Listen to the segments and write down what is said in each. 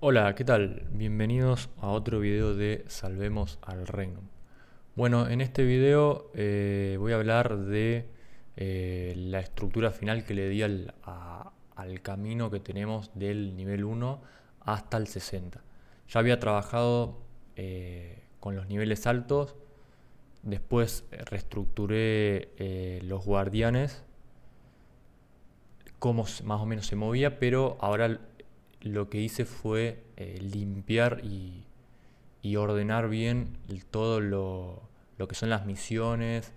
Hola, ¿qué tal? Bienvenidos a otro video de Salvemos al Regnum. Bueno, en este video voy a hablar de la estructura final que le di al camino que tenemos del nivel 1 hasta el 60. Ya había trabajado con los niveles altos, después reestructuré los guardianes, cómo más o menos se movía, pero ahora lo que hice fue limpiar y ordenar bien todo lo que son las misiones,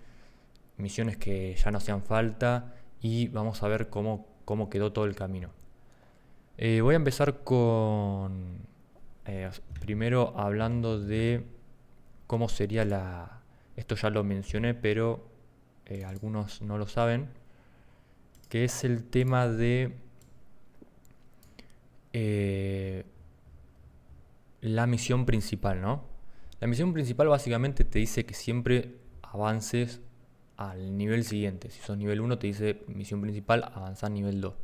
misiones que ya no hacían falta, y vamos a ver cómo quedó todo el camino. Voy a empezar con primero hablando de cómo sería la... Esto ya lo mencioné, pero algunos no lo saben, que es el tema de eh, la misión principal, ¿no? La misión principal básicamente te dice que siempre avances al nivel siguiente. Si sos nivel 1 te dice misión principal, avanzar nivel 2.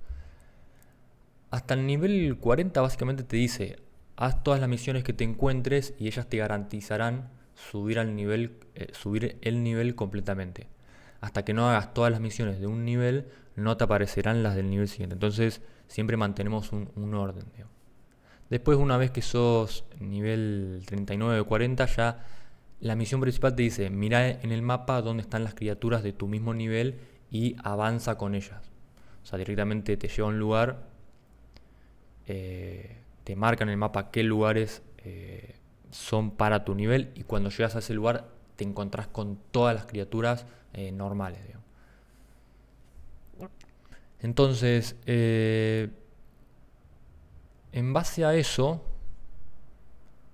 Hasta el nivel 40 básicamente te dice, haz todas las misiones que te encuentres y ellas te garantizarán subir el nivel completamente. Hasta que no hagas todas las misiones de un nivel, no te aparecerán las del nivel siguiente. Entonces siempre mantenemos un orden, digamos. Después, una vez que sos nivel 39 o 40, ya la misión principal te dice, mira en el mapa dónde están las criaturas de tu mismo nivel y avanza con ellas. O sea, directamente te lleva a un lugar, te marca en el mapa qué lugares son para tu nivel, y cuando llegas a ese lugar te encontrás con todas las criaturas normales, digamos. Entonces, en base a eso,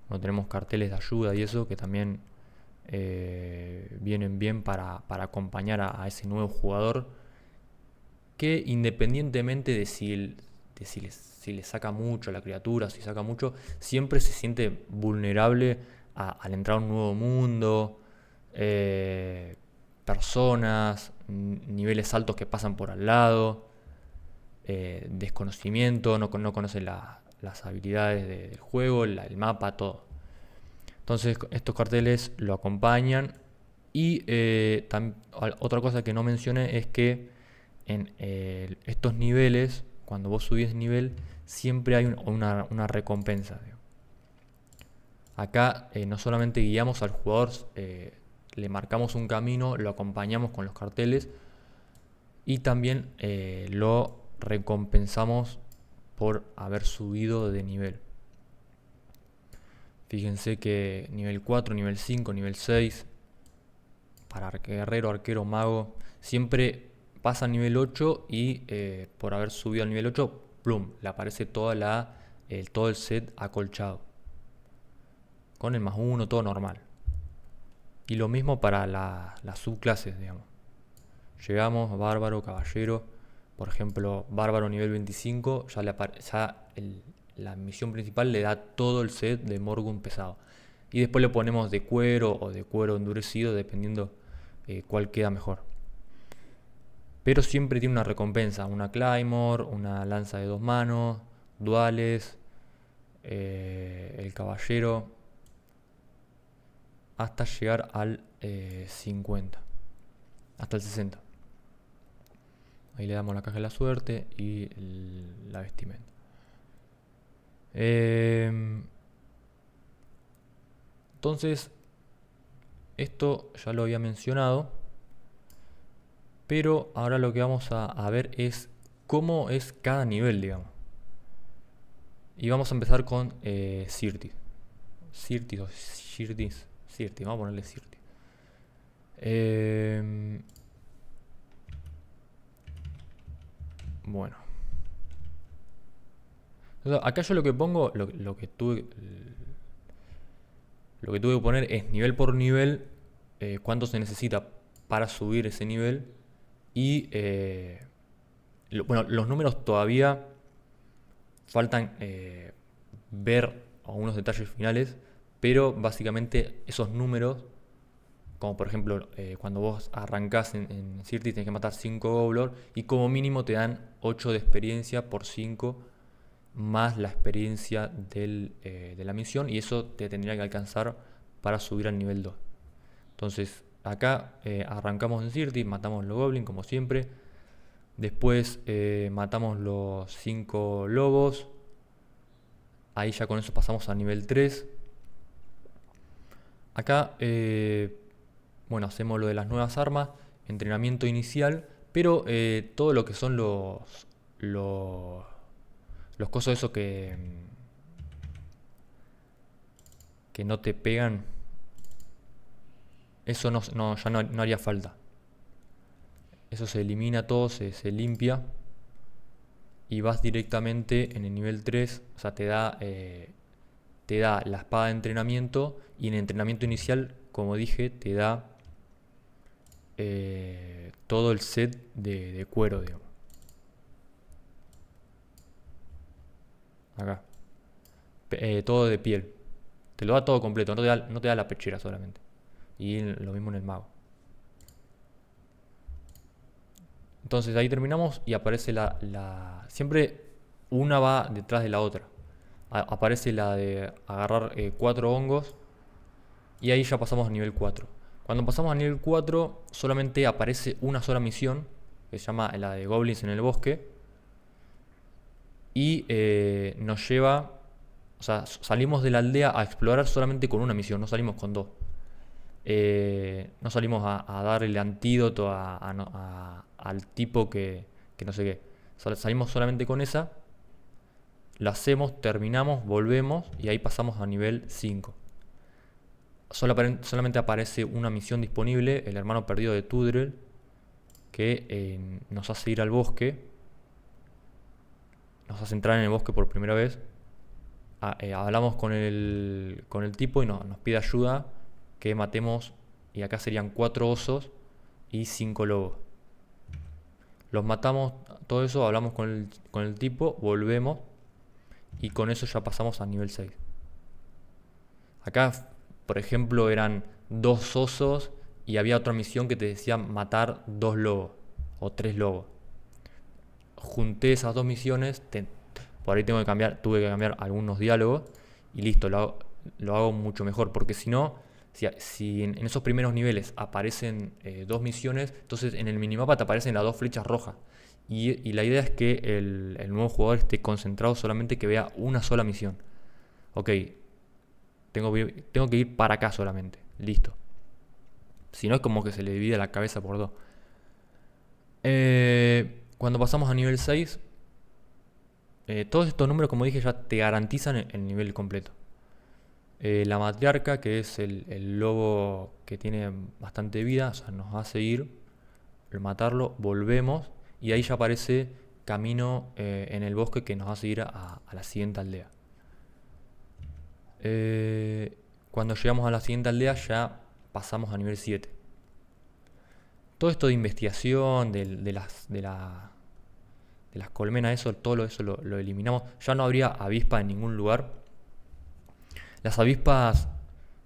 no tenemos carteles de ayuda y eso que también vienen bien para acompañar a ese nuevo jugador que, independientemente si le saca mucho a la criatura, si saca mucho, siempre se siente vulnerable al entrar a un nuevo mundo, eh, personas, niveles altos que pasan por al lado, desconocimiento, no conoce las habilidades del juego, el mapa, todo. Entonces estos carteles lo acompañan, y otra cosa que no mencioné es que en estos niveles, cuando vos subís de nivel, siempre hay una recompensa. Acá no solamente guiamos al jugador, le marcamos un camino, lo acompañamos con los carteles y también lo recompensamos por haber subido de nivel. Fíjense que nivel 4, nivel 5, nivel 6, para guerrero, arquero, mago, siempre pasa a nivel 8 y por haber subido al nivel 8, plum, le aparece todo el set acolchado. Con el +1, todo normal. Y lo mismo para las subclases, digamos. Llegamos, bárbaro, caballero. Por ejemplo, bárbaro nivel 25, la misión principal le da todo el set de Morgun pesado. Y después le ponemos de cuero o de cuero endurecido, dependiendo cuál queda mejor. Pero siempre tiene una recompensa, una Claymore, una lanza de 2 manos, duales, el caballero, hasta llegar al 50, hasta el 60. Ahí le damos la caja de la suerte y la vestimenta. Entonces, esto ya lo había mencionado, pero ahora lo que vamos a ver es cómo es cada nivel, digamos. Y vamos a empezar con Sirtis. Sirtis o Sirtis. Sirtis, vamos a ponerle Sirtis. Bueno. Entonces, acá yo lo que pongo, lo que tuve que poner es nivel por nivel, cuánto se necesita para subir ese nivel. Y bueno, los números todavía faltan ver algunos detalles finales, pero básicamente esos números, como por ejemplo cuando vos arrancás en Sirtis tenés que matar 5 Goblor y como mínimo te dan 8 de experiencia por 5 más la experiencia de la misión, y eso te tendría que alcanzar para subir al nivel 2. Entonces acá arrancamos en Sirtis, matamos los goblins como siempre. Después matamos los 5 lobos. Ahí ya con eso pasamos a nivel 3. Acá, bueno, hacemos lo de las nuevas armas, entrenamiento inicial, pero todo lo que son los cosos esos que no te pegan, eso ya no haría falta. Eso se elimina todo, se limpia. Y vas directamente en el nivel 3, o sea, te da la espada de entrenamiento, y en el entrenamiento inicial, como dije, te da todo el set de cuero, digamos. Acá. Todo de piel. Te lo da todo completo, no te da la pechera solamente. Y lo mismo en el mago. Entonces ahí terminamos y aparece siempre una va detrás de la otra. Aparece la de agarrar 4 hongos, y ahí ya pasamos a nivel 4. Cuando pasamos a nivel 4 solamente aparece una sola misión, que se llama la de Goblins en el bosque. Y nos lleva, o sea, salimos de la aldea a explorar solamente con una misión, no salimos con dos. No salimos a dar el antídoto al tipo que no sé qué. Salimos solamente con esa, la hacemos, terminamos, volvemos y ahí pasamos a nivel 5. Solamente aparece una misión disponible, el hermano perdido de Tudrel, que nos hace ir al bosque, nos hace entrar en el bosque por primera vez. Hablamos con el tipo y nos pide ayuda, que matemos, y acá serían 4 osos y 5 lobos. Los matamos, todo eso, hablamos con el tipo, volvemos, y con eso ya pasamos a nivel 6. Acá, por ejemplo, eran 2 osos y había otra misión que te decía matar 2 lobos o 3 lobos. Junté esas 2 misiones, por ahí tuve que cambiar algunos diálogos y listo, lo hago mucho mejor, porque si no, si en esos primeros niveles aparecen 2 misiones, entonces en el minimapa te aparecen las 2 flechas rojas. Y la idea es que el nuevo jugador esté concentrado solamente, que vea una sola misión. Ok, tengo que ir para acá solamente, listo. Si no, es como que se le divide la cabeza por 2. Cuando pasamos a nivel 6, todos estos números, como dije, ya te garantizan el nivel completo. La matriarca, que es el lobo que tiene bastante vida, o sea, nos hace ir, matarlo, volvemos, y ahí ya aparece camino en el bosque, que nos hace ir a la siguiente aldea. Cuando llegamos a la siguiente aldea ya pasamos a nivel 7. Todo esto de investigación, de las colmenas, todo eso lo eliminamos. Ya no habría avispa en ningún lugar. Las avispas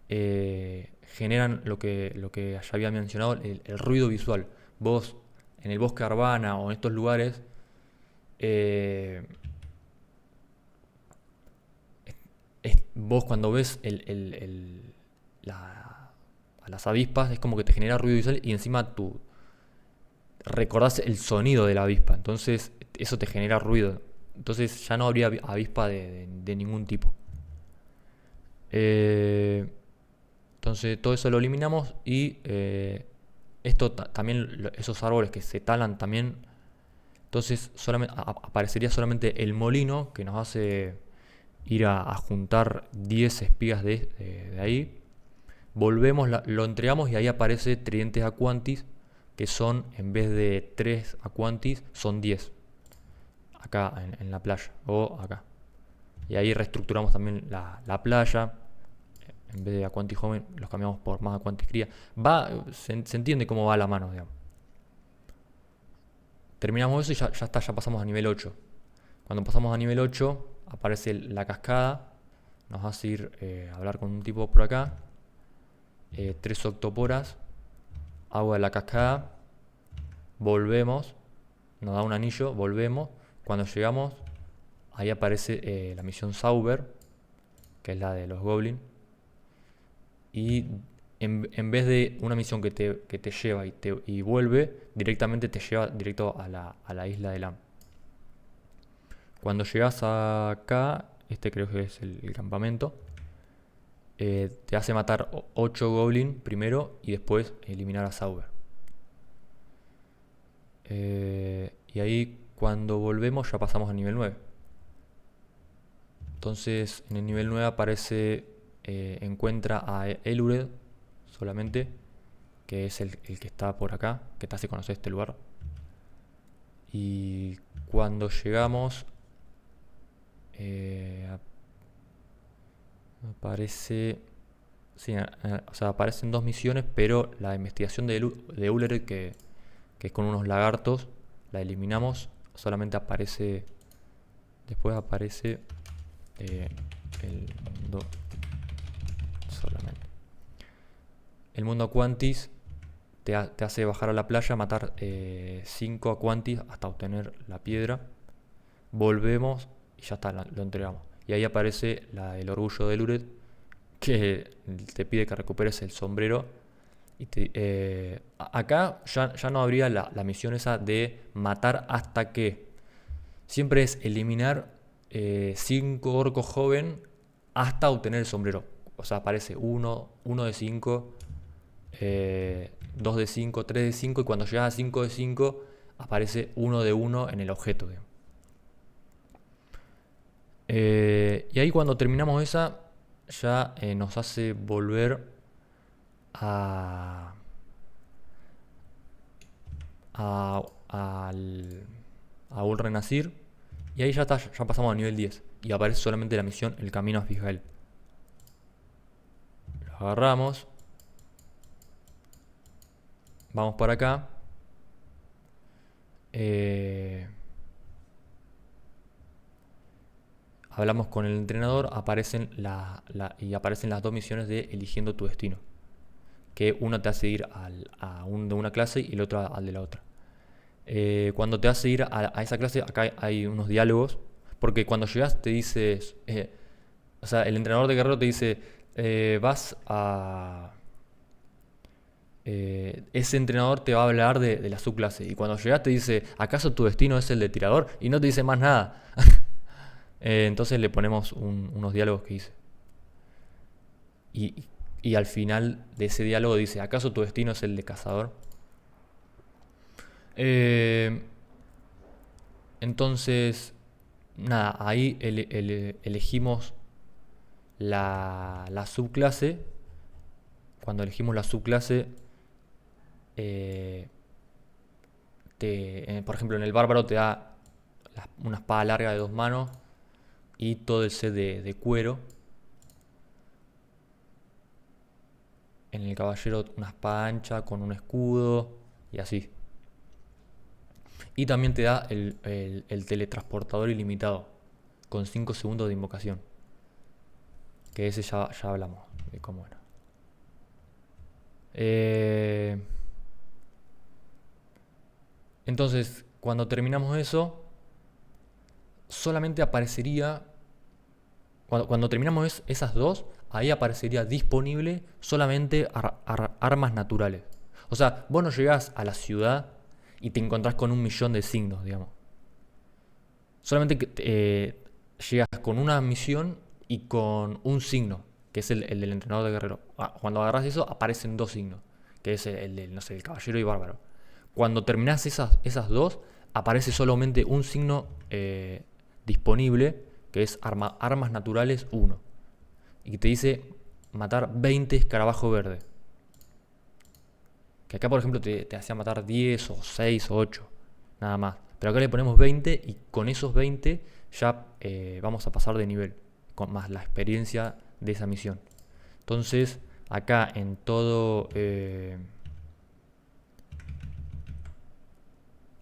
generan lo que ya había mencionado, el ruido visual. Vos en el bosque Arbana o en estos lugares, vos cuando ves a las avispas, es como que te genera ruido visual, y encima tú recordás el sonido de la avispa, entonces eso te genera ruido. Entonces ya no habría avispa de ningún tipo. Entonces todo eso lo eliminamos, y esto también, esos árboles que se talan también. Entonces aparecería solamente el molino, que nos hace ir a juntar 10 espigas de ahí. Volvemos, lo entregamos, y ahí aparece tridentes aquantis, que son, en vez de 3 aquantis, son 10. Acá en la playa, o acá. Y ahí reestructuramos también la playa. En vez de aquantis joven, los cambiamos por más aquantis cría. Se entiende cómo va la mano, digamos. Terminamos eso y ya está, ya pasamos a nivel 8. Cuando pasamos a nivel 8, aparece la cascada. Nos hace ir a hablar con un tipo por acá. 3 octoporas. Agua de la cascada. Volvemos. Nos da un anillo, volvemos. Cuando llegamos, ahí aparece la misión Sauber, que es la de los Goblins. Y en vez de una misión que te lleva y vuelve, directamente te lleva directo a la isla de Lam. Cuando llegas acá, este creo que es el campamento, te hace matar 8 Goblins primero y después eliminar a Sauber. Y ahí cuando volvemos ya pasamos al nivel 9. Entonces en el nivel 9 aparece, encuentra a Elured solamente, que es el que está por acá, que te hace conocer este lugar. Y cuando llegamos, aparece... Sí, o sea, aparecen 2 misiones, pero la investigación de Ullrich, que es con unos lagartos, la eliminamos. Solamente aparece... Después aparece el mundo solamente. El mundo Aquantis te hace bajar a la playa, matar 5 Aquantis hasta obtener la piedra. Volvemos y ya está, lo entregamos. Y ahí aparece el orgullo de Lured, que te pide que recuperes el sombrero. Y acá ya no habría la misión esa de matar hasta que. Siempre es eliminar 5 orcos joven hasta obtener el sombrero. O sea, aparece 1 de 5, 2 de 5, 3 de 5, y cuando llegas a 5 de 5 aparece 1 de 1 en el objeto. Y ahí cuando terminamos esa, ya nos hace volver a Ul Renacir. Y ahí ya pasamos a nivel 10. Y aparece solamente la misión El Camino a Fisgael. Lo agarramos. Vamos para acá. Hablamos con el entrenador. Aparecen aparecen las 2 misiones de Eligiendo tu Destino. Que una te hace ir de una clase y el otro al de la otra. Cuando te hace ir a esa clase, acá hay unos diálogos. Porque cuando llegas te dices... o sea, el entrenador de guerrero te dice... vas a... ese entrenador te va a hablar de la subclase. Y cuando llegas te dice... ¿Acaso tu destino es el de tirador? Y no te dice más nada. Entonces le ponemos unos diálogos que dice. Y al final de ese diálogo dice... ¿Acaso tu destino es el de cazador? Entonces, nada, ahí elegimos la subclase. Cuando elegimos la subclase, por ejemplo, en el bárbaro te da una espada larga de 2 manos y todo el set de cuero. En el caballero una espada ancha con un escudo y así. Y también te da el teletransportador ilimitado con 5 segundos de invocación. Que ese ya hablamos de cómo era. Entonces, cuando terminamos eso, solamente aparecería... Cuando terminamos esas 2, ahí aparecería disponible solamente armas naturales. O sea, vos no llegás a la ciudad y te encontrás con 1.000.000 de signos, digamos. Solamente que llegas con una misión y con un signo, que es el del entrenador de guerrero. Cuando agarras eso, aparecen 2 signos, que es el del, no sé, el caballero y bárbaro. Cuando terminás esas 2, aparece solamente un signo disponible, que es armas naturales 1. Y que te dice matar 20 escarabajos verdes. Que acá, por ejemplo, te hacía matar 10 o 6 o 8, nada más. Pero acá le ponemos 20 y con esos 20 ya vamos a pasar de nivel, con más la experiencia de esa misión. Entonces, acá en todo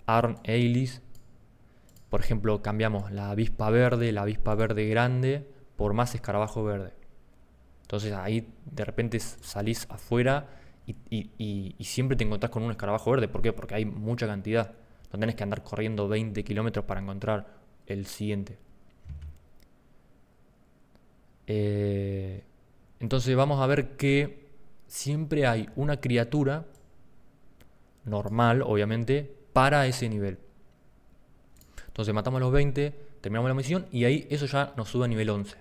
Arn Eilis, por ejemplo, cambiamos la avispa verde grande, por más escarabajo verde. Entonces ahí de repente salís afuera y siempre te encontrás con un escarabajo verde. ¿Por qué? Porque hay mucha cantidad. No tenés que andar corriendo 20 kilómetros para encontrar el siguiente. Eh, entonces vamos a ver que siempre hay una criatura normal, obviamente, para ese nivel. Entonces matamos a los 20, terminamos la misión y ahí eso ya nos sube a nivel 11.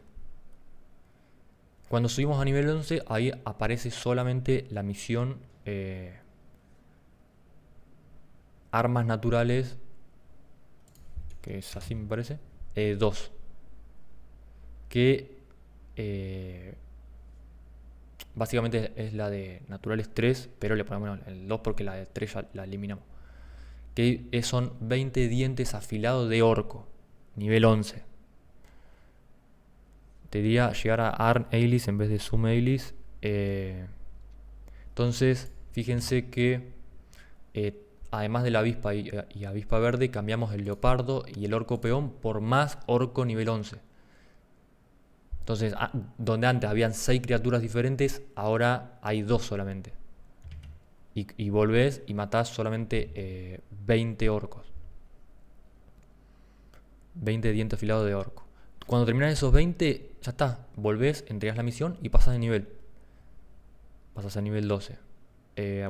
Cuando subimos a nivel 11, ahí aparece solamente la misión Armas Naturales, que es así me parece, 2. Que básicamente es la de Naturales 3, pero le ponemos el 2 porque la de 3 ya la eliminamos. Que son 20 dientes afilados de orco, nivel 11. Te diría llegar a Arn Eilis en vez de Sum Eilis. Entonces, fíjense que además de la avispa y avispa verde, cambiamos el leopardo y el orco peón por más orco nivel 11. Entonces, donde antes habían 6 criaturas diferentes, ahora hay 2 solamente. Y volvés y matás solamente 20 orcos. 20 dientes afilados de orco. Cuando terminan esos 20, ya está. Volvés, entregas la misión y pasas de nivel. Pasas a nivel 12.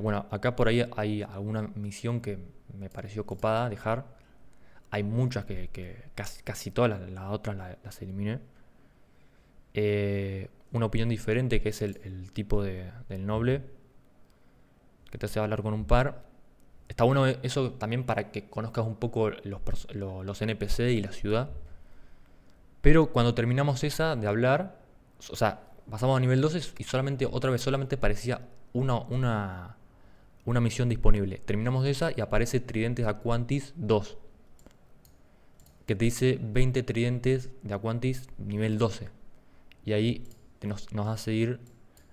Bueno, acá por ahí hay alguna misión que me pareció copada dejar. Hay muchas que casi todas las otras las eliminé. Una opinión diferente, que es el tipo del noble, que te hace hablar con un par. Está bueno eso también para que conozcas un poco los NPC y la ciudad. Pero cuando terminamos esa de hablar, o sea, pasamos a nivel 12 y solamente parecía una misión disponible. Terminamos esa y aparece Tridentes Aquantis 2, que te dice 20 tridentes de Aquantis nivel 12. Y ahí nos hace ir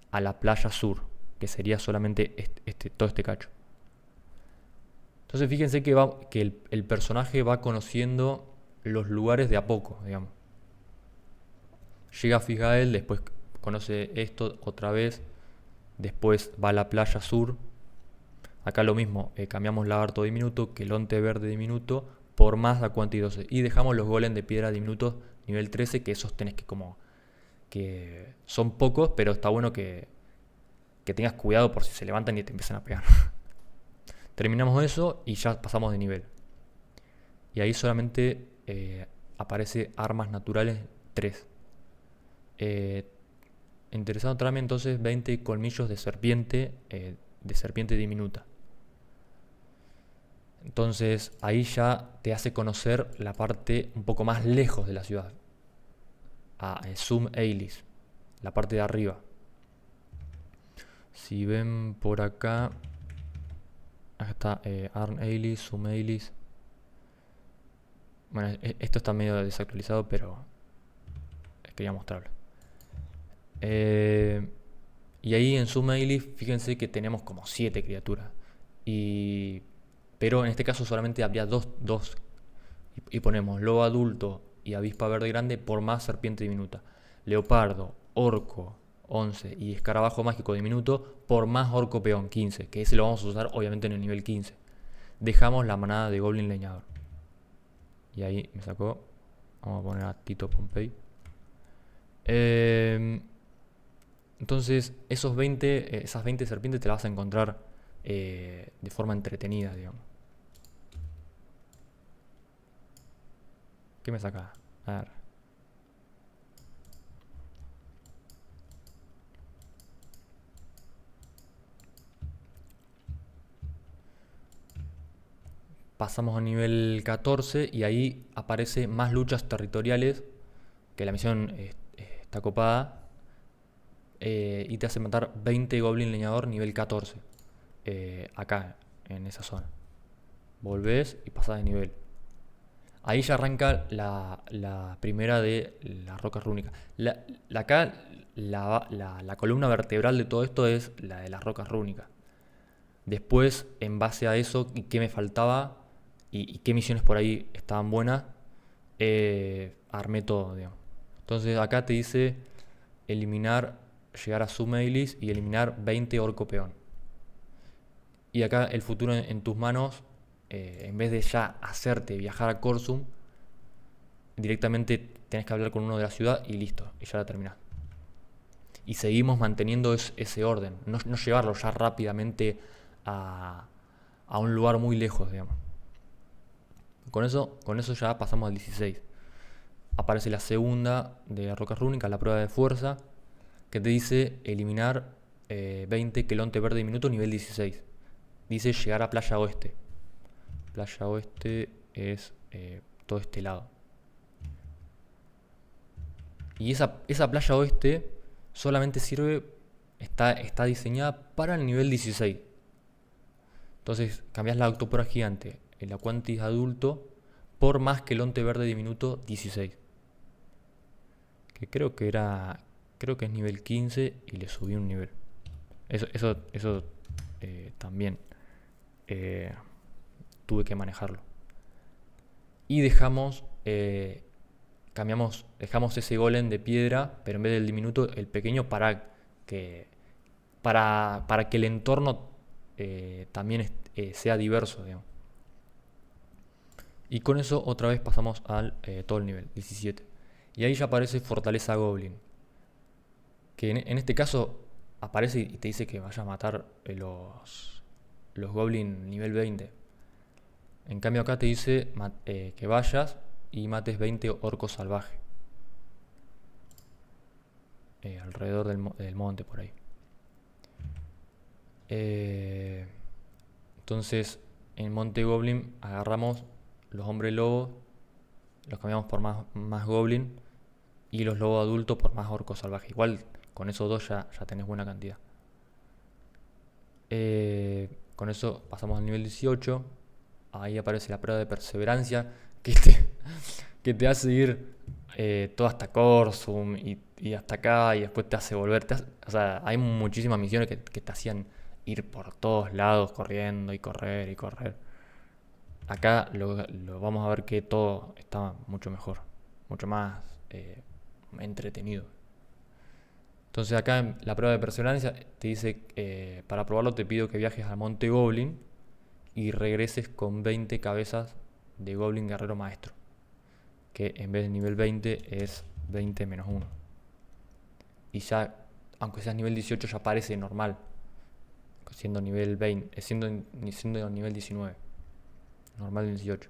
a la playa sur, que sería solamente todo este cacho. Entonces fíjense que el personaje va conociendo los lugares de a poco, digamos. Llega a Figael, después conoce esto otra vez, después va a la playa sur. Acá lo mismo, cambiamos lagarto diminuto, quelonte verde diminuto por más Aquantis 12. Y dejamos los golem de piedra diminutos nivel 13, que esos tenés que son pocos, pero está bueno que tengas cuidado por si se levantan y te empiezan a pegar. Terminamos eso y ya pasamos de nivel. Y ahí solamente aparece Armas Naturales 3. Interesado tráeme entonces 20 colmillos de serpiente diminuta. Entonces ahí ya te hace conocer la parte un poco más lejos de la ciudad. A Sum Eilis, la parte de arriba. Si ven por acá está Arn Eilis, Sum Eilis. Bueno, esto está medio desactualizado, pero quería mostrarlo. Y ahí en Sum Eilis, fíjense que tenemos como 7 criaturas. Pero en este caso solamente habría dos. Y ponemos lobo adulto y avispa verde grande por más serpiente diminuta. Leopardo, orco, 11 y escarabajo mágico diminuto por más orco peón, 15. Que ese lo vamos a usar obviamente en el nivel 15. Dejamos la manada de goblin leñador. Y ahí me sacó. Vamos a poner a Tito Pompey. Entonces esas 20 serpientes te las vas a encontrar de forma entretenida, digamos. ¿Qué me saca? A ver. Pasamos a nivel 14 y ahí aparece más luchas territoriales, que la misión está copada. Y te hace matar 20 goblin leñador nivel 14. Acá, en esa zona. Volvés y pasás de nivel. Ahí ya arranca la primera de las rocas rúnicas. Acá la columna vertebral de todo esto es la de las rocas rúnicas. Después, en base a eso, qué me faltaba y qué misiones por ahí estaban buenas, armé todo, digamos. Entonces acá te dice eliminar, llegar a Sum Eilis y eliminar 20 orco peón. Y acá el futuro en tus manos, en vez de ya hacerte viajar a Corsum, directamente tenés que hablar con uno de la ciudad y listo, y ya la terminás. Y seguimos manteniendo ese orden, no llevarlo ya rápidamente a un lugar muy lejos, digamos. Con eso ya pasamos al 16. Aparece la segunda de rocas rúnicas, la prueba de fuerza, que te dice eliminar 20 quelonte verde diminuto nivel 16. Dice llegar a Playa Oeste. Playa Oeste es todo este lado. Y esa Playa Oeste solamente sirve, está diseñada para el nivel 16. Entonces cambias la octopora gigante, el Aquantis adulto, por más quelonte verde diminuto 16. Que creo que es nivel 15 y le subí un nivel. Eso también tuve que manejarlo. Y dejamos ese golem de piedra, pero en vez del diminuto, el pequeño, para que el entorno también sea diverso, digamos. Y con eso otra vez pasamos al todo el nivel, 17. Y ahí ya aparece Fortaleza Goblin. Que en este caso aparece y te dice que vayas a matar los Goblin nivel 20. En cambio acá te dice que vayas y mates 20 orcos salvajes. Alrededor del monte por ahí. Entonces en Monte Goblin agarramos los hombres lobos, los cambiamos por más Goblin y los lobos adultos por más orcos salvajes. Igual con esos dos ya tenés buena cantidad. Con eso pasamos al nivel 18. Ahí aparece la prueba de perseverancia que te hace ir todo hasta Corsum y hasta acá y después te hace volver. O sea, hay muchísimas misiones que te hacían ir por todos lados corriendo y correr y correr. Acá lo vamos a ver que todo está mucho mejor, mucho más entretenido. Entonces acá en la prueba de perseverancia te dice, para probarlo te pido que viajes al Monte Goblin y regreses con 20 cabezas de Goblin Guerrero Maestro, que en vez de nivel 20 es 20 menos 1. Y ya, aunque seas nivel 18, ya parece normal, siendo nivel 20, siendo nivel 19. Normal 18.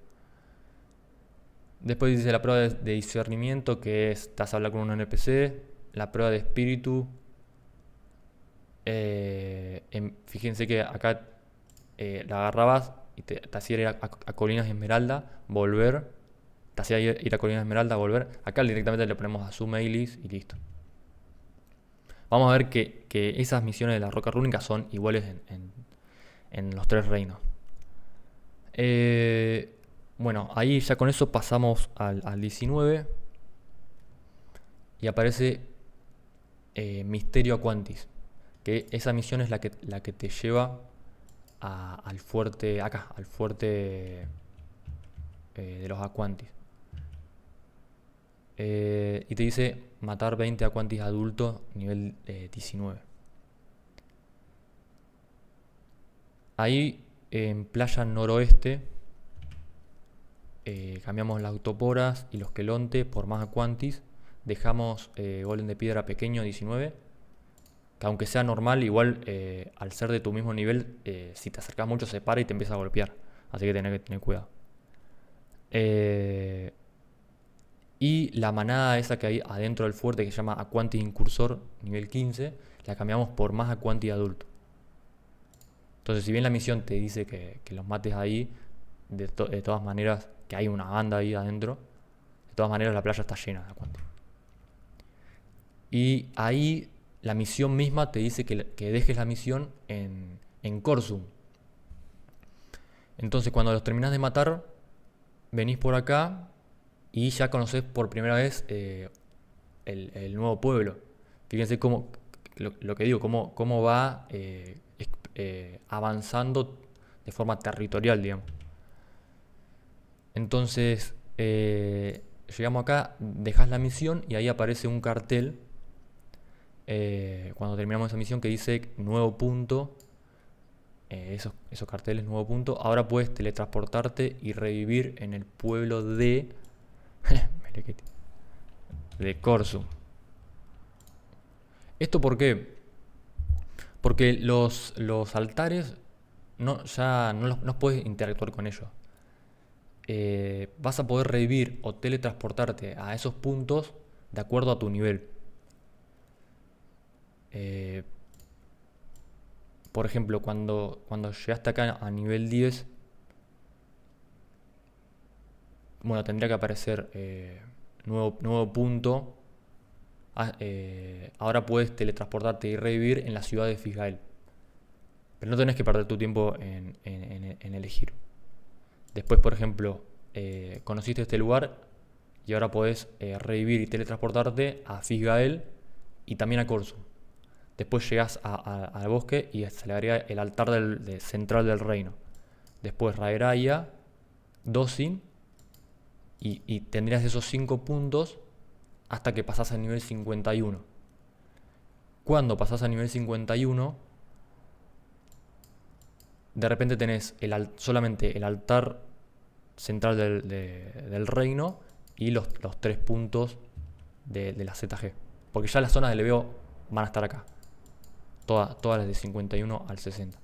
Después dice la prueba de discernimiento, que es, te vas a hablar con un NPC. La prueba de espíritu. Fíjense que acá la agarrabas y te hacía ir a Colinas Esmeralda, volver. Te hacía ir a Colinas Esmeralda, volver. Acá directamente le ponemos a Zoom Ailis y listo. Vamos a ver que esas misiones de la roca rúnica son iguales en los tres reinos. Bueno, ahí ya con eso pasamos al 19. Y aparece Misterio Aquantis. Que esa misión es la que te lleva al fuerte. Acá, al fuerte de los Aquantis. Y te dice matar 20 Aquantis adultos nivel 19. Ahí en Playa Noroeste cambiamos las autoporas y los quelonte por más Aquantis. Dejamos golem de piedra pequeño 19. Que aunque sea normal, igual al ser de tu mismo nivel, si te acercas mucho se para y te empieza a golpear. Así que tenés que tener cuidado. Y la manada esa que hay adentro del fuerte, que se llama Aquantis Incursor nivel 15, la cambiamos por más Aquantis adulto. Entonces, si bien la misión te dice que los mates ahí, de todas maneras, que hay una banda ahí adentro, de todas maneras la playa está llena de Aquantis. Y ahí la misión misma te dice que dejes la misión en Corsum. Entonces, cuando los terminás de matar, venís por acá y ya conoces por primera vez el nuevo pueblo. Fíjense lo que digo, cómo va avanzando de forma territorial, digamos. Entonces, llegamos acá, dejas la misión y ahí aparece un cartel cuando terminamos esa misión que dice nuevo punto. Esos carteles, nuevo punto. Ahora puedes teletransportarte y revivir en el pueblo de Corsum. ¿Esto por qué? Porque los altares ya no puedes interactuar con ellos. Vas a poder revivir o teletransportarte a esos puntos de acuerdo a tu nivel. Eh, por ejemplo, cuando llegaste acá a nivel 10, bueno, tendría que aparecer nuevo punto. Ahora puedes teletransportarte y revivir en la ciudad de Fisgael. Pero no tenés que perder tu tiempo en elegir. Después, por ejemplo, conociste este lugar y ahora podés revivir y teletransportarte a Fisgael y también a Corso. Después llegás al bosque y se le agrega el altar central del reino. Después Raeraya, Dosin y tendrías esos 5 puntos hasta que pasás al nivel 51. Cuando pasás a nivel 51, de repente tenés solamente el altar central del reino y los 3 puntos de la ZG. Porque ya las zonas de leveo van a estar acá. Todas las de 51 al 60.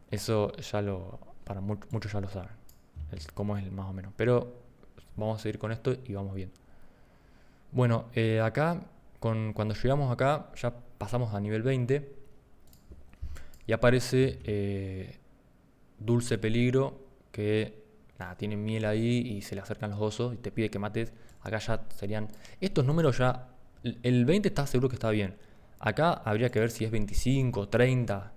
Eso para muchos ya lo saben. Cómo es más o menos. Pero vamos a seguir con esto y vamos bien. Bueno, acá, cuando llegamos acá, ya pasamos a nivel 20 y aparece Dulce Peligro, que nada, tiene miel ahí y se le acercan los osos y te pide que mates. Acá ya serían... Estos números ya... El 20 está seguro que está bien. Acá habría que ver si es 25, 30.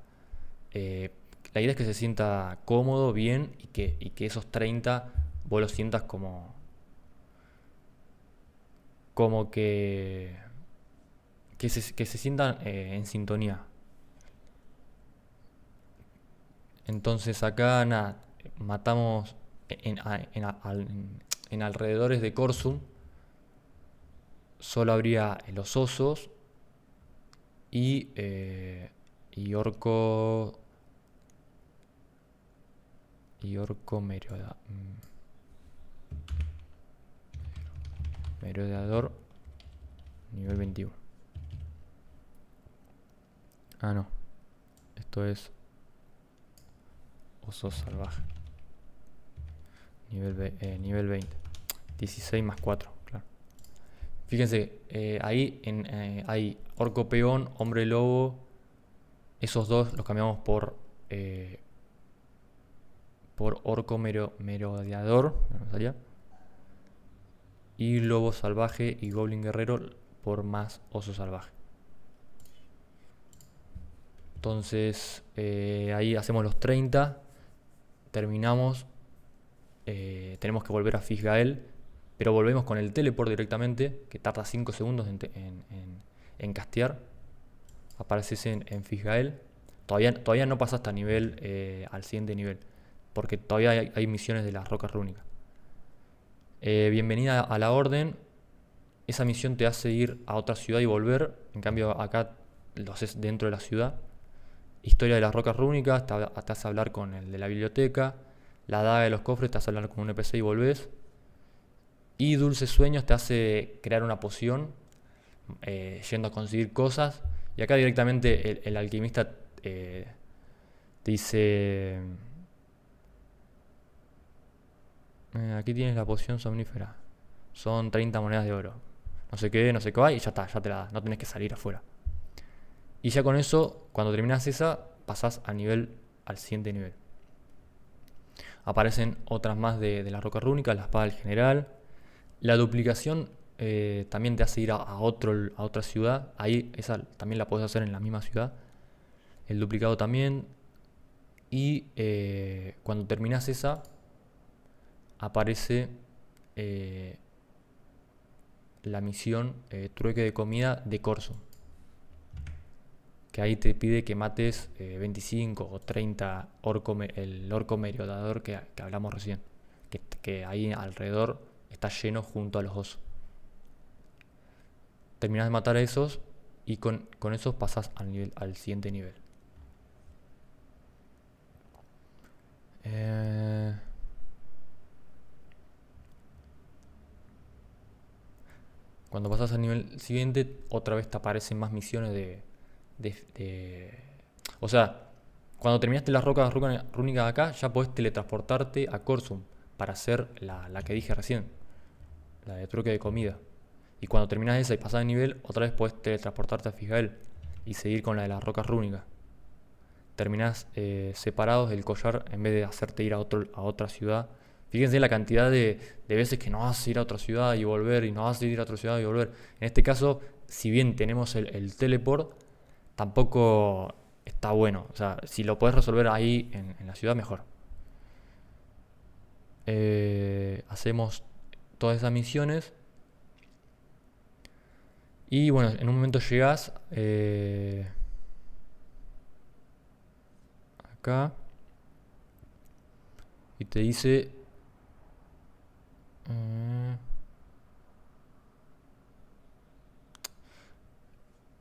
La idea es que se sienta cómodo, bien y que esos 30 vos los sientas como que se sientan en sintonía. Entonces acá nada, matamos en alrededores de Corsum, solo habría los osos y orco merodeador nivel 21. Ah, no, esto es oso salvaje nivel 20. 16 más 4, claro. Fíjense, ahí hay orco peón, hombre lobo. Esos dos los cambiamos por orco merodeador, ¿no salía? Y lobo salvaje y goblin guerrero por más oso salvaje. Entonces ahí hacemos los 30, terminamos, tenemos que volver a Fisgael, pero volvemos con el teleport directamente, que tarda 5 segundos en castear. Apareces en Fisgael. Todavía no pasaste a nivel, al siguiente nivel, porque todavía hay misiones de las rocas rúnicas. Bienvenida a la orden. Esa misión te hace ir a otra ciudad y volver. En cambio acá lo haces dentro de la ciudad. Historia de las rocas rúnicas, te hace hablar con el de la biblioteca. La daga de los cofres, te hace hablar con un NPC y volvés. Y Dulces Sueños te hace crear una poción, yendo a conseguir cosas. Y acá directamente el alquimista te dice... aquí tienes la poción somnífera. Son 30 monedas de oro. No sé qué, no sé qué va y ya está, ya te la da. No tenés que salir afuera. Y ya con eso, cuando terminas esa, pasás al siguiente nivel. Aparecen otras más de la roca rúnica, la espada del general. La duplicación también te hace ir a otra ciudad. Ahí esa también la podés hacer en la misma ciudad. El duplicado también. Y cuando terminas esa, aparece la misión trueque de comida de Corso. Que ahí te pide que mates 25 o 30 el orco merodeador que hablamos recién. Que ahí alrededor está lleno junto a los osos. Terminás de matar a esos y con esos pasás al siguiente nivel. Cuando pasas al nivel siguiente, otra vez te aparecen más misiones O sea, cuando terminaste las rocas rúnicas de acá, ya podés teletransportarte a Corsum para hacer la que dije recién, la de truque de comida. Y cuando terminas esa y pasas de nivel, otra vez podés teletransportarte a Fijael y seguir con la de las rocas rúnicas. Terminás separados del collar en vez de hacerte ir a otra ciudad. Fíjense la cantidad de veces que nos hace ir a otra ciudad y volver, y nos hace ir a otra ciudad y volver. En este caso, si bien tenemos el teleport, tampoco está bueno. O sea, si lo podés resolver ahí en la ciudad, mejor. Hacemos todas esas misiones. Y bueno, en un momento llegás acá y te dice...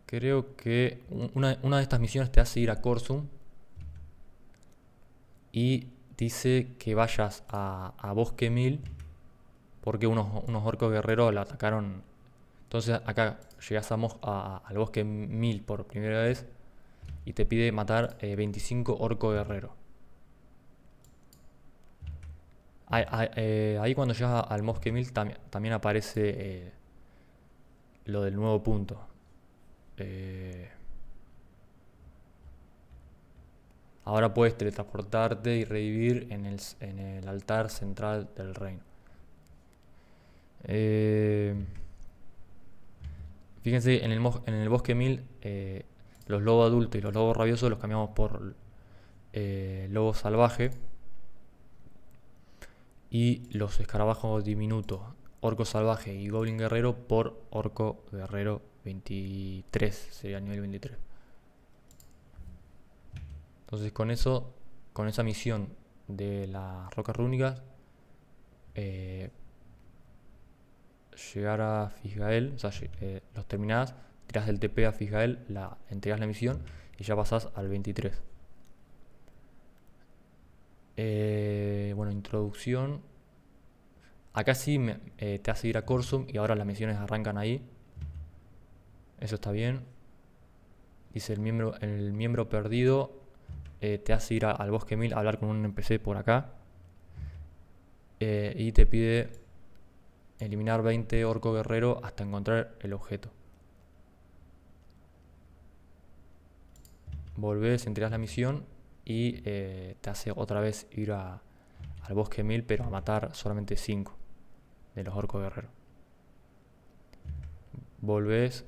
creo que una de estas misiones te hace ir a Corsum y dice que vayas a Bosque 1000 porque unos orcos guerreros la atacaron. Entonces acá llegas al Bosque 1000 por primera vez y te pide matar 25 orcos guerreros. Ahí cuando llegas al Bosque 1000 también aparece lo del nuevo punto. Ahora puedes teletransportarte y revivir en el altar central del reino. Fíjense, en el Bosque 1000 los lobos adultos y los lobos rabiosos los cambiamos por lobo salvaje. Y los escarabajos diminutos, orco salvaje y goblin guerrero por orco guerrero 23, sería el nivel 23. Entonces con esa misión de las rocas rúnicas, llegar a Fisgael, o sea, los terminás, tirás del TP a Fisgael, entregás la misión y ya pasás al 23. Bueno, introducción. Acá sí te hace ir a Corsum y ahora las misiones arrancan ahí. Eso está bien. Dice el miembro perdido te hace ir al Bosque 1000 a hablar con un NPC por acá. Y te pide eliminar 20 orco guerrero hasta encontrar el objeto. Volvés, entregás la misión y te hace otra vez ir al Bosque 1000, pero a matar solamente 5 de los orcos guerreros. Volvés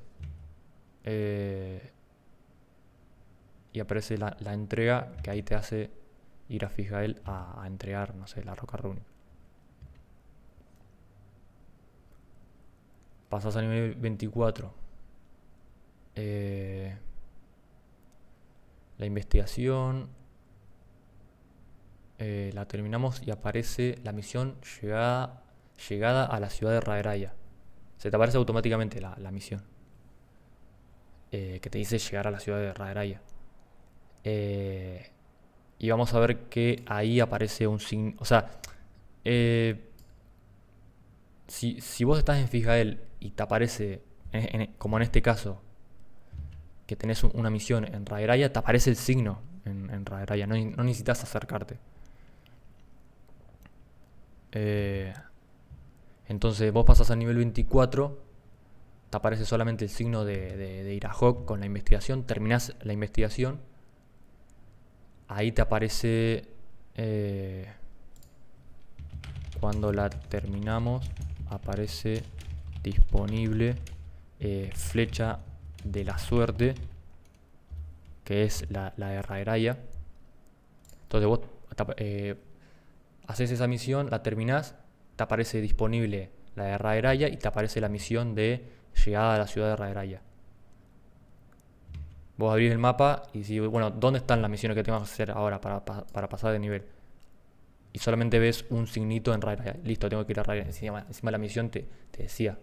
y aparece la entrega que ahí te hace ir a Fisgael a entregar, no sé, la roca rúnica. Pasás a nivel 24. La investigación la terminamos y aparece la misión llegada a la ciudad de Raeraya. Se te aparece automáticamente la misión que te dice llegar a la ciudad de Raeraya. Y vamos a ver que ahí aparece un signo. O sea, si vos estás en Fisgael y te aparece, como en este caso, que tenés una misión en Raeraya, te aparece el signo en Raeraya, no necesitas acercarte. Entonces vos pasas al nivel 24, te aparece solamente el signo de Irahok con la investigación, terminás la investigación, ahí te aparece, cuando la terminamos, aparece disponible flecha de la suerte, que es la de Raeraya. Entonces vos haces esa misión, la terminás, te aparece disponible la de Raeraya y te aparece la misión de llegada a la ciudad de Raeraya. Vos abrís el mapa y decís, bueno, ¿dónde están las misiones que tengo que hacer ahora para pasar de nivel? Y solamente ves un signito en Raeraya. Listo, tengo que ir a Raeraya. Encima la misión te decía.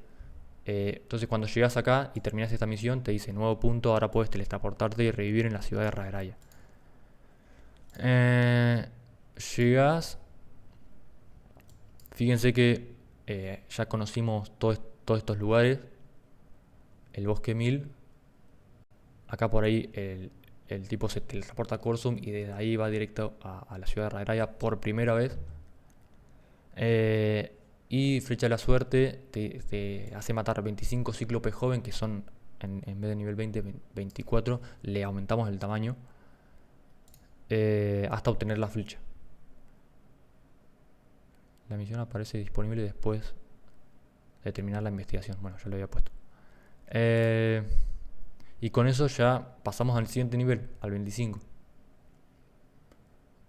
Entonces cuando llegas acá y terminas esta misión, te dice nuevo punto, ahora puedes teletransportarte y revivir en la ciudad de Raeraya. Llegas. Fíjense que ya conocimos todos estos lugares. el bosque 1000. Acá por ahí el tipo se teletransporta a Corsum y desde ahí va directo a la ciudad de Raya por primera vez. Y Flecha de la Suerte te hace matar 25 cíclopes joven, que son, en vez de nivel 20, 24. Le aumentamos el tamaño hasta obtener la flecha. La misión aparece disponible después de terminar la investigación. Bueno, ya lo había puesto. Y con eso ya pasamos al siguiente nivel, al 25.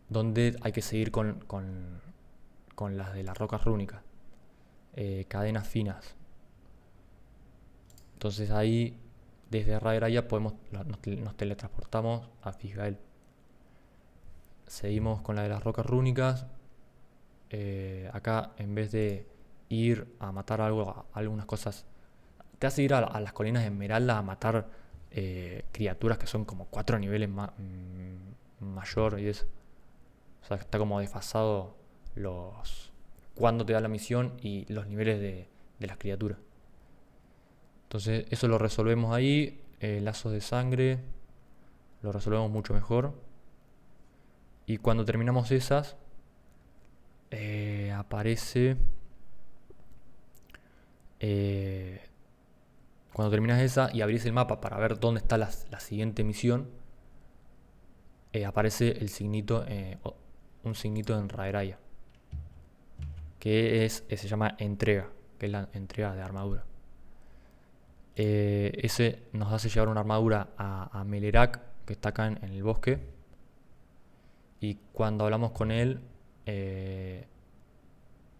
Donde hay que seguir con las de las rocas rúnicas. Cadenas finas. Entonces ahí, desde Raya nos teletransportamos a Fisgael. Seguimos con la de las rocas rúnicas. Acá, en vez de ir a matar algunas cosas, te hace ir a las colinas de Esmeralda a matar criaturas que son como 4 niveles mayor y eso. O sea, está como desfasado cuando te da la misión y los niveles de las criaturas. Entonces eso lo resolvemos ahí. Lazos de sangre lo resolvemos mucho mejor. Y cuando terminamos esas, aparece... cuando terminas esa y abrís el mapa para ver dónde está la siguiente misión, aparece el signito, un signito en Raya, que se llama entrega, que es la entrega de armadura. Ese nos hace llevar una armadura a Melerak, que está acá en el bosque. Y cuando hablamos con él,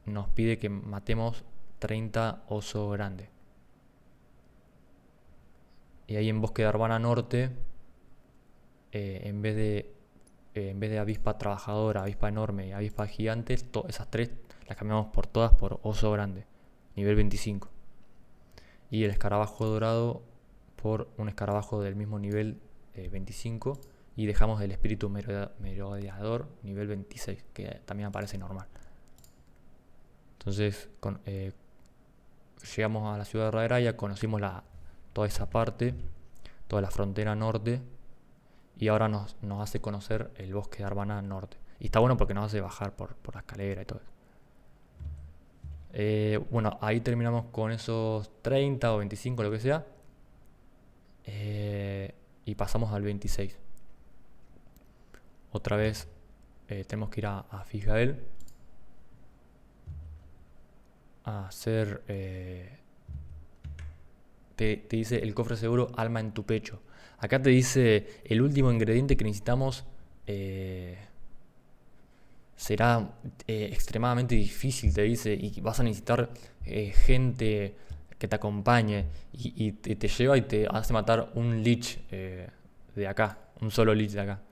nos pide que matemos 30 osos grandes. Y ahí en Bosque de Arbana Norte, en vez de avispa trabajadora, avispa enorme y avispa gigante, esas tres las cambiamos por todas por oso grande, nivel 25. Y el escarabajo dorado por un escarabajo del mismo nivel 25. Y dejamos el espíritu merodeador nivel 26, que también aparece normal. Entonces llegamos a la ciudad de Raya, conocimos toda esa parte, toda la frontera norte. Y ahora nos hace conocer el bosque de Arbana Norte. Y está bueno porque nos hace bajar por la escalera y todo eso. Bueno, ahí terminamos con esos 30 o 25, lo que sea. Y pasamos al 26. Otra vez tenemos que ir a Fisgael a hacer... te dice el cofre seguro, alma en tu pecho. Acá te dice el último ingrediente que necesitamos será extremadamente difícil, te dice, y vas a necesitar gente que te acompañe y te lleva y te hace matar un lich de acá, un solo lich de acá.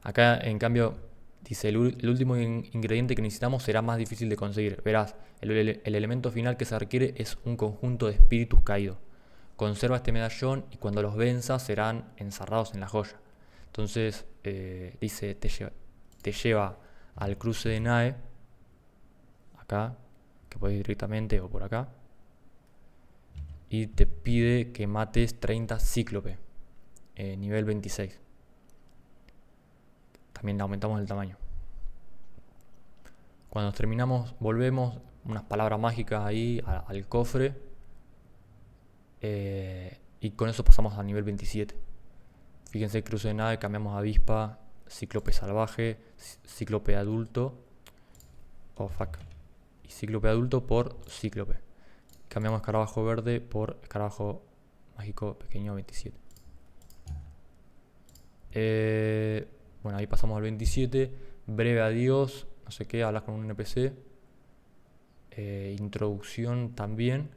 Acá, en cambio, dice el último ingrediente que necesitamos será más difícil de conseguir. Verás, el elemento final que se requiere es un conjunto de espíritus caídos. Conserva este medallón y cuando los venzas serán encerrados en la joya. Entonces, dice, te lleva al cruce de Nae, acá, que puedes ir directamente o por acá, y te pide que mates 30 cíclope, nivel 26. También le aumentamos el tamaño. Cuando terminamos, volvemos, unas palabras mágicas ahí al cofre. Y con eso pasamos al nivel 27. Fíjense el cruce de nave, cambiamos avispa, cíclope salvaje, cíclope adulto. Oh fuck. Y cíclope adulto por cíclope. Cambiamos escarabajo verde por escarabajo mágico pequeño 27. Bueno, ahí pasamos al 27. Breve adiós. No sé qué, hablas con un NPC. Introducción también.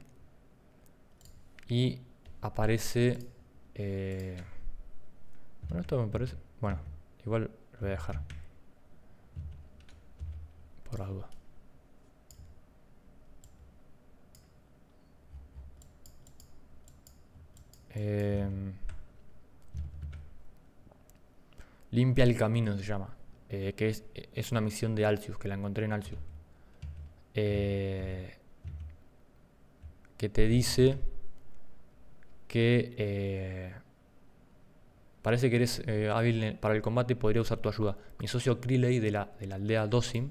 Y aparece... bueno, esto me parece... Bueno, igual lo voy a dejar. Por la duda. Limpia el camino se llama. Que es una misión de Alcius, que la encontré en Alcius. Que te dice que parece que eres hábil para el combate y podría usar tu ayuda. Mi socio Kriley de la aldea Dozim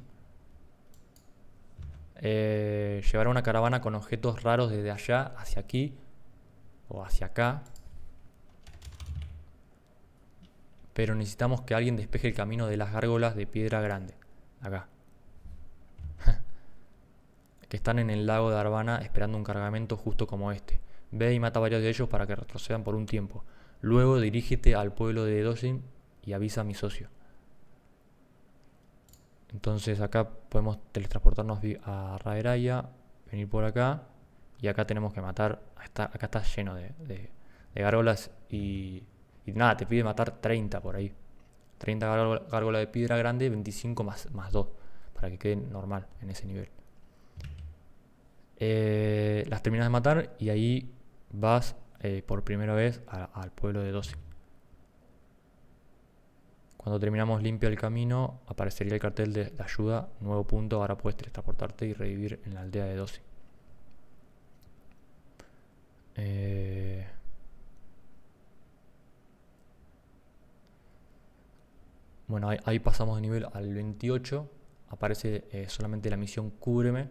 llevará una caravana con objetos raros desde allá hacia aquí o hacia acá. Pero necesitamos que alguien despeje el camino de las gárgolas de piedra grande. Acá. Que están en el lago de Arbana esperando un cargamento justo como este. Ve y mata a varios de ellos para que retrocedan por un tiempo. Luego dirígete al pueblo de Dozim y avisa a mi socio. Entonces acá podemos teletransportarnos a Raeraya, venir por acá. Y acá tenemos que matar. Acá está lleno de gárgolas y nada, te pide matar 30 por ahí. 30 gárgolas de piedra grande, 25 más 2. Para que quede normal en ese nivel. Las terminas de matar y ahí vas por primera vez al pueblo de Dozim. Cuando terminamos limpia el camino, aparecería el cartel de ayuda, nuevo punto, ahora puedes teletransportarte y revivir en la aldea de Dozim. Bueno, ahí pasamos de nivel al 28. Aparece solamente la misión Cúbreme,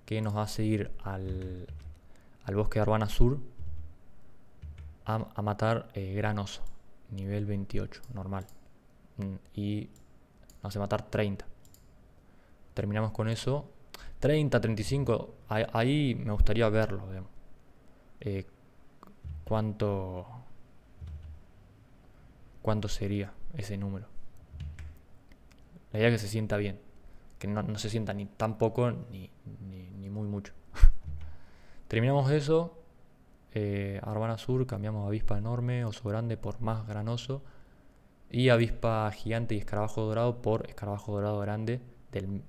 que nos hace ir al bosque de Arbana Sur a matar gran oso. Nivel 28, normal. Y nos hace matar 30. Terminamos con eso. 30, 35. Ahí me gustaría verlo, digamos. ¿Cuánto sería ese número? La idea es que se sienta bien. Que no se sienta ni tan poco ni muy mucho. Terminamos eso. Arbana Sur, cambiamos avispa enorme, oso grande por más granoso. Y avispa gigante y escarabajo dorado por escarabajo dorado grande,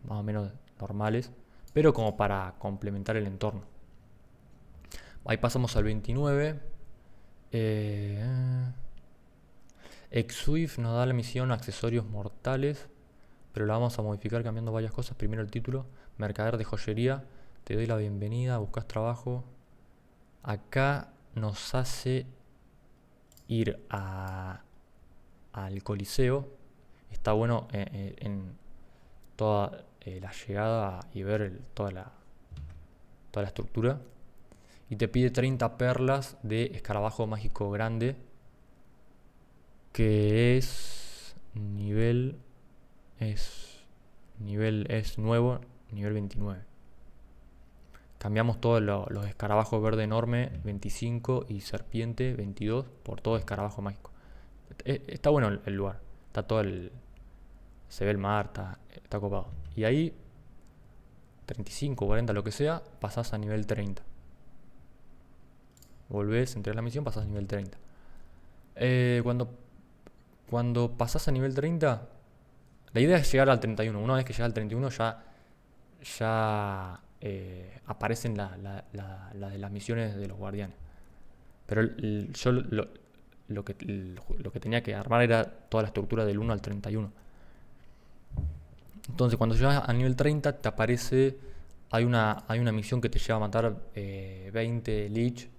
más o menos normales, pero como para complementar el entorno. Ahí pasamos al 29. Exuif nos da la misión accesorios mortales, pero la vamos a modificar cambiando varias cosas. Primero el título, mercader de joyería, te doy la bienvenida, buscas trabajo. Acá nos hace ir al Coliseo. Está bueno en toda la llegada y ver toda la estructura. Y te pide 30 perlas de escarabajo mágico grande, que es nivel nuevo, nivel 29. Cambiamos todos los escarabajos verde enorme 25 y serpiente 22 por todo escarabajo mágico. Está bueno el lugar. Está todo se ve el mar, está copado. Y ahí 35, 40, lo que sea, pasás a nivel 30. Volvés, entregas la misión, pasás a nivel 30. Cuando pasás a nivel 30, la idea es llegar al 31. Una vez que llegas al 31 ya aparecen de las misiones de los guardianes. Pero yo lo que tenía que armar era toda la estructura del 1 al 31. Entonces cuando llegas al nivel 30 te aparece, hay una misión que te lleva a matar 20 Lich.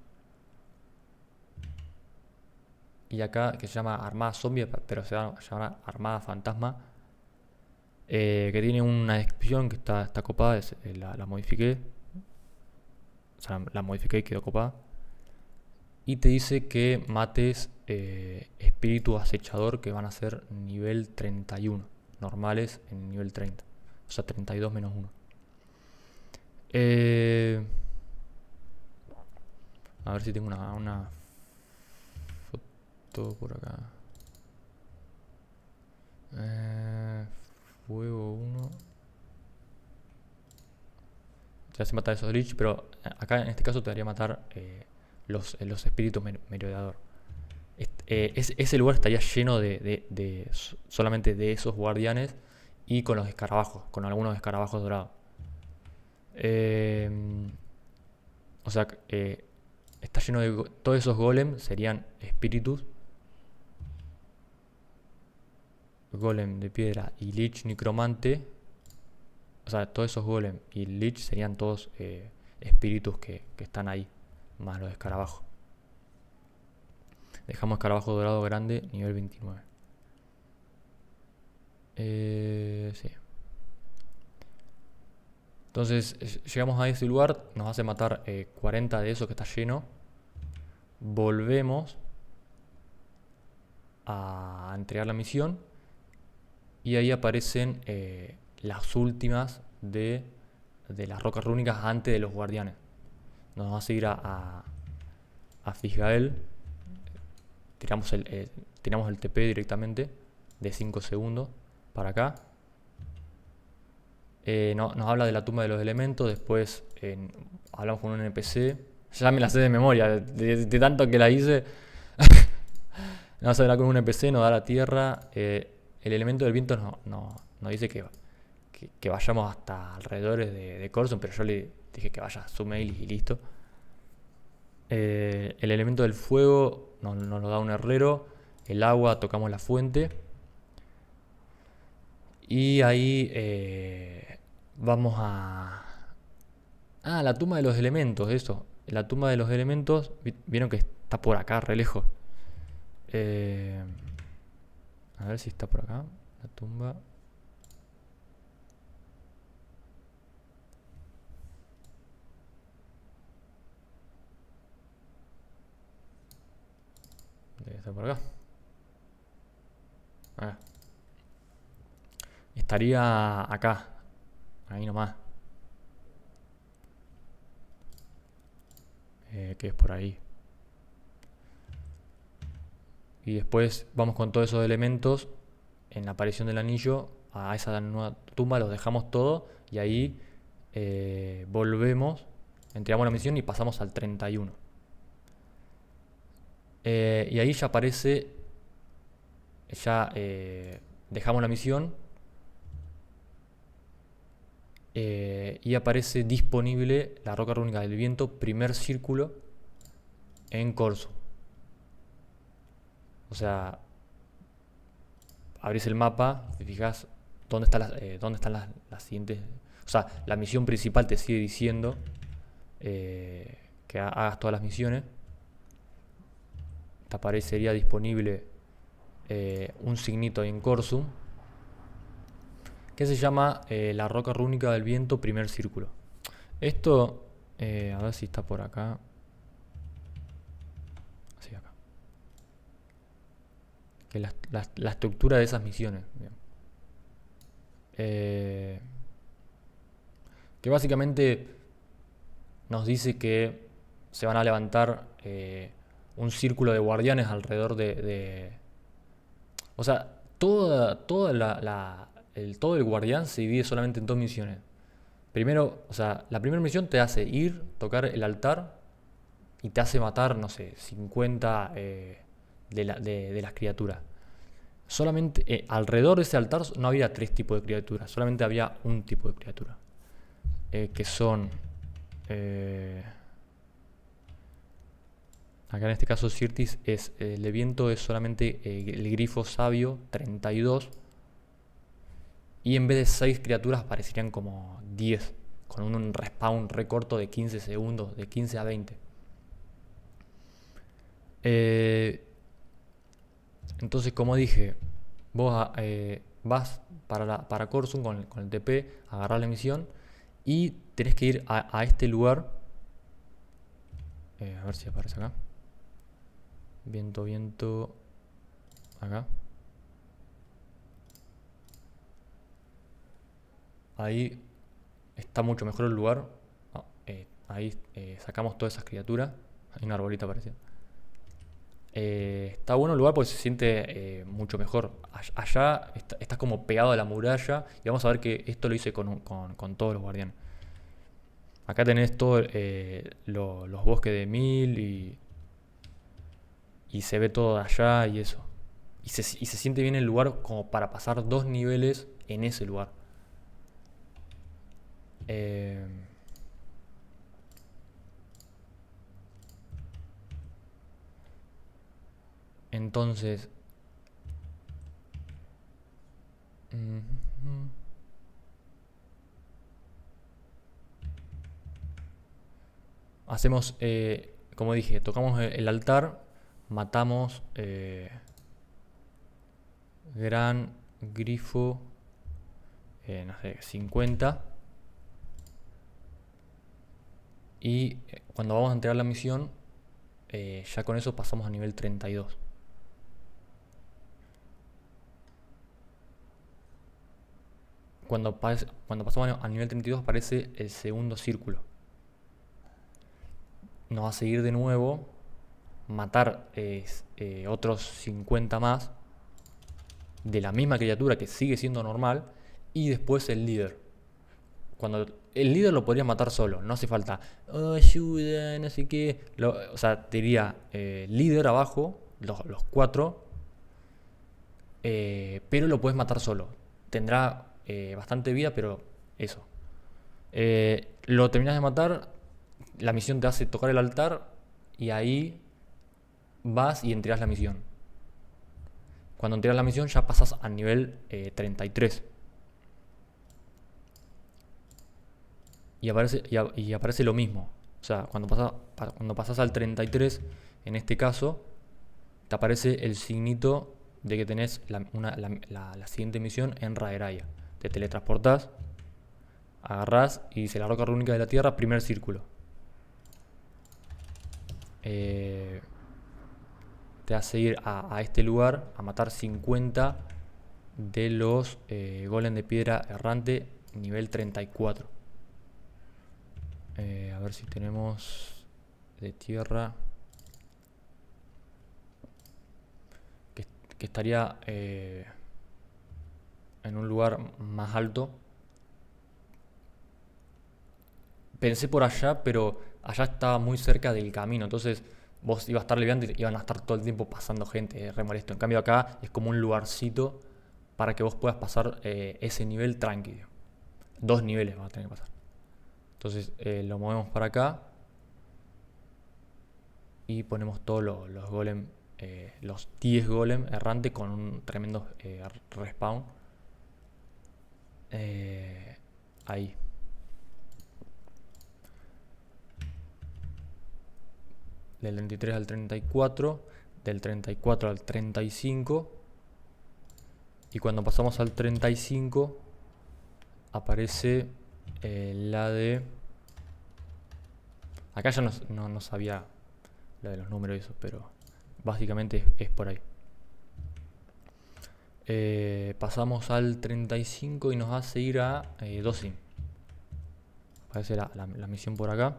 Y acá que se llama Armada Zombie, pero se llama Armada Fantasma. Que tiene una descripción que está copada, la modifiqué. O sea, la modifiqué y quedó copada. Y te dice que mates espíritu acechador, que van a ser nivel 31. Normales en nivel 30. O sea, 32 menos 1. A ver si tengo una foto por acá. Fuego 1. Te hace matar esos Lich, pero acá en este caso te haría matar los espíritus merodeador. Ese lugar estaría lleno solamente de esos guardianes y con los escarabajos, con algunos escarabajos dorados. O sea, está lleno de todos esos golems, serían espíritus. Golem de piedra y Lich necromante. O sea, todos esos golem y Lich serían todos espíritus que están ahí, más los escarabajos. Dejamos escarabajo dorado grande, nivel 29. Sí. Entonces llegamos a ese lugar, nos hace matar 40 de eso que está lleno. Volvemos a entregar la misión y ahí aparecen las últimas de las rocas rúnicas antes de los guardianes. Nos vamos a ir a Fisgael. Tiramos el TP directamente de 5 segundos para acá. Nos habla de la tumba de los elementos. Después hablamos con un NPC. Ya me la sé de memoria, de tanto que la hice. Vamos a hablar con un NPC, nos da la tierra. El elemento del viento nos dice que vayamos hasta alrededores de Corzum, pero yo le dije que vaya a su mail y listo. El elemento del fuego nos lo da un herrero. El agua, tocamos la fuente. Y ahí vamos a... Ah, la tumba de los elementos, eso. La tumba de los elementos, vieron que está por acá, re lejos. A ver si está por acá, la tumba. Debe estar por acá. Acá. Estaría acá. Ahí nomás. Que es por ahí. Y después vamos con todos esos elementos en la aparición del anillo a esa nueva tumba, los dejamos todo y ahí volvemos, entregamos la misión y pasamos al 31. Y ahí ya aparece, ya dejamos la misión y aparece disponible la roca rúnica del viento, primer círculo en Corzum. O sea, abrís el mapa, te fijas dónde están las siguientes. O sea, la misión principal te sigue diciendo que hagas todas las misiones. Te aparecería disponible un signito ahí en Corzum que se llama la roca rúnica del viento, primer círculo. Esto, a ver si está por acá. Sí, acá. Que la estructura de esas misiones. Que básicamente nos dice que se van a levantar un círculo de guardianes alrededor o sea, todo el guardián se divide solamente en dos misiones. Primero, o sea, la primera misión te hace ir, tocar el altar y te hace matar, no sé, 50 de las criaturas. Solamente alrededor de ese altar no había tres tipos de criaturas, solamente había un tipo de criatura. Que son... acá en este caso Sirtis es... el de viento es solamente el grifo sabio 32. Y en vez de 6 criaturas aparecerían como 10. Con un respawn recorto de 15 segundos, de 15 a 20. Entonces, como dije, vos vas para Corzum con el TP, agarrar la misión y tenés que ir a este lugar. A ver si aparece acá. Viento, viento. Acá. Ahí está mucho mejor el lugar. Ahí sacamos todas esas criaturas. Hay una arbolita parecida. Está bueno el lugar porque se siente mucho mejor. Allá estás como pegado a la muralla. Y vamos a ver que esto lo hice con todos los guardianes. Acá tenés todos los bosques de Mil y se ve todo de allá y eso. Y se siente bien el lugar como para pasar 2 niveles en ese lugar. Entonces... hacemos, como dije, tocamos el altar matamos gran grifo, no sé, 50. Y cuando vamos a entregar la misión, ya con eso pasamos a nivel 32. Cuando pasamos a nivel 32 aparece el segundo círculo. Nos va a seguir de nuevo, matar otros 50 más de la misma criatura que sigue siendo normal, y después el líder. Cuando el líder lo podría matar solo, no hace falta ayuda, no sé qué. O sea, te diría líder abajo, los 4, pero lo puedes matar solo. Tendrá bastante vida, pero eso. Lo terminas de matar, la misión te hace tocar el altar y ahí vas y entregas la misión. Cuando entregas la misión ya pasas al nivel 33. Y aparece lo mismo. O sea, cuando pasas al 33, en este caso, te aparece el signito de que tenés la siguiente misión en Raeraya. Te teletransportás, agarrás y dice la roca rúnica de la tierra, primer círculo. Te hace ir a este lugar a matar 50 de los golem de piedra errante nivel 34. A ver si tenemos de tierra. Que estaría en un lugar más alto. Pensé por allá, pero allá estaba muy cerca del camino. Entonces vos ibas a estar leviando y iban a estar todo el tiempo pasando gente, re molesto. En cambio acá es como un lugarcito para que vos puedas pasar ese nivel tranquilo. 2 niveles vas a tener que pasar. Entonces lo movemos para acá y ponemos todos los golem, los 10 golem errante con un tremendo respawn. Ahí. Del 33 al 34, del 34 al 35. Y cuando pasamos al 35 aparece la de... Acá ya no sabía la de los números y eso, pero básicamente es por ahí. Pasamos al 35 y nos hace ir a Dothin. Aparece la misión por acá.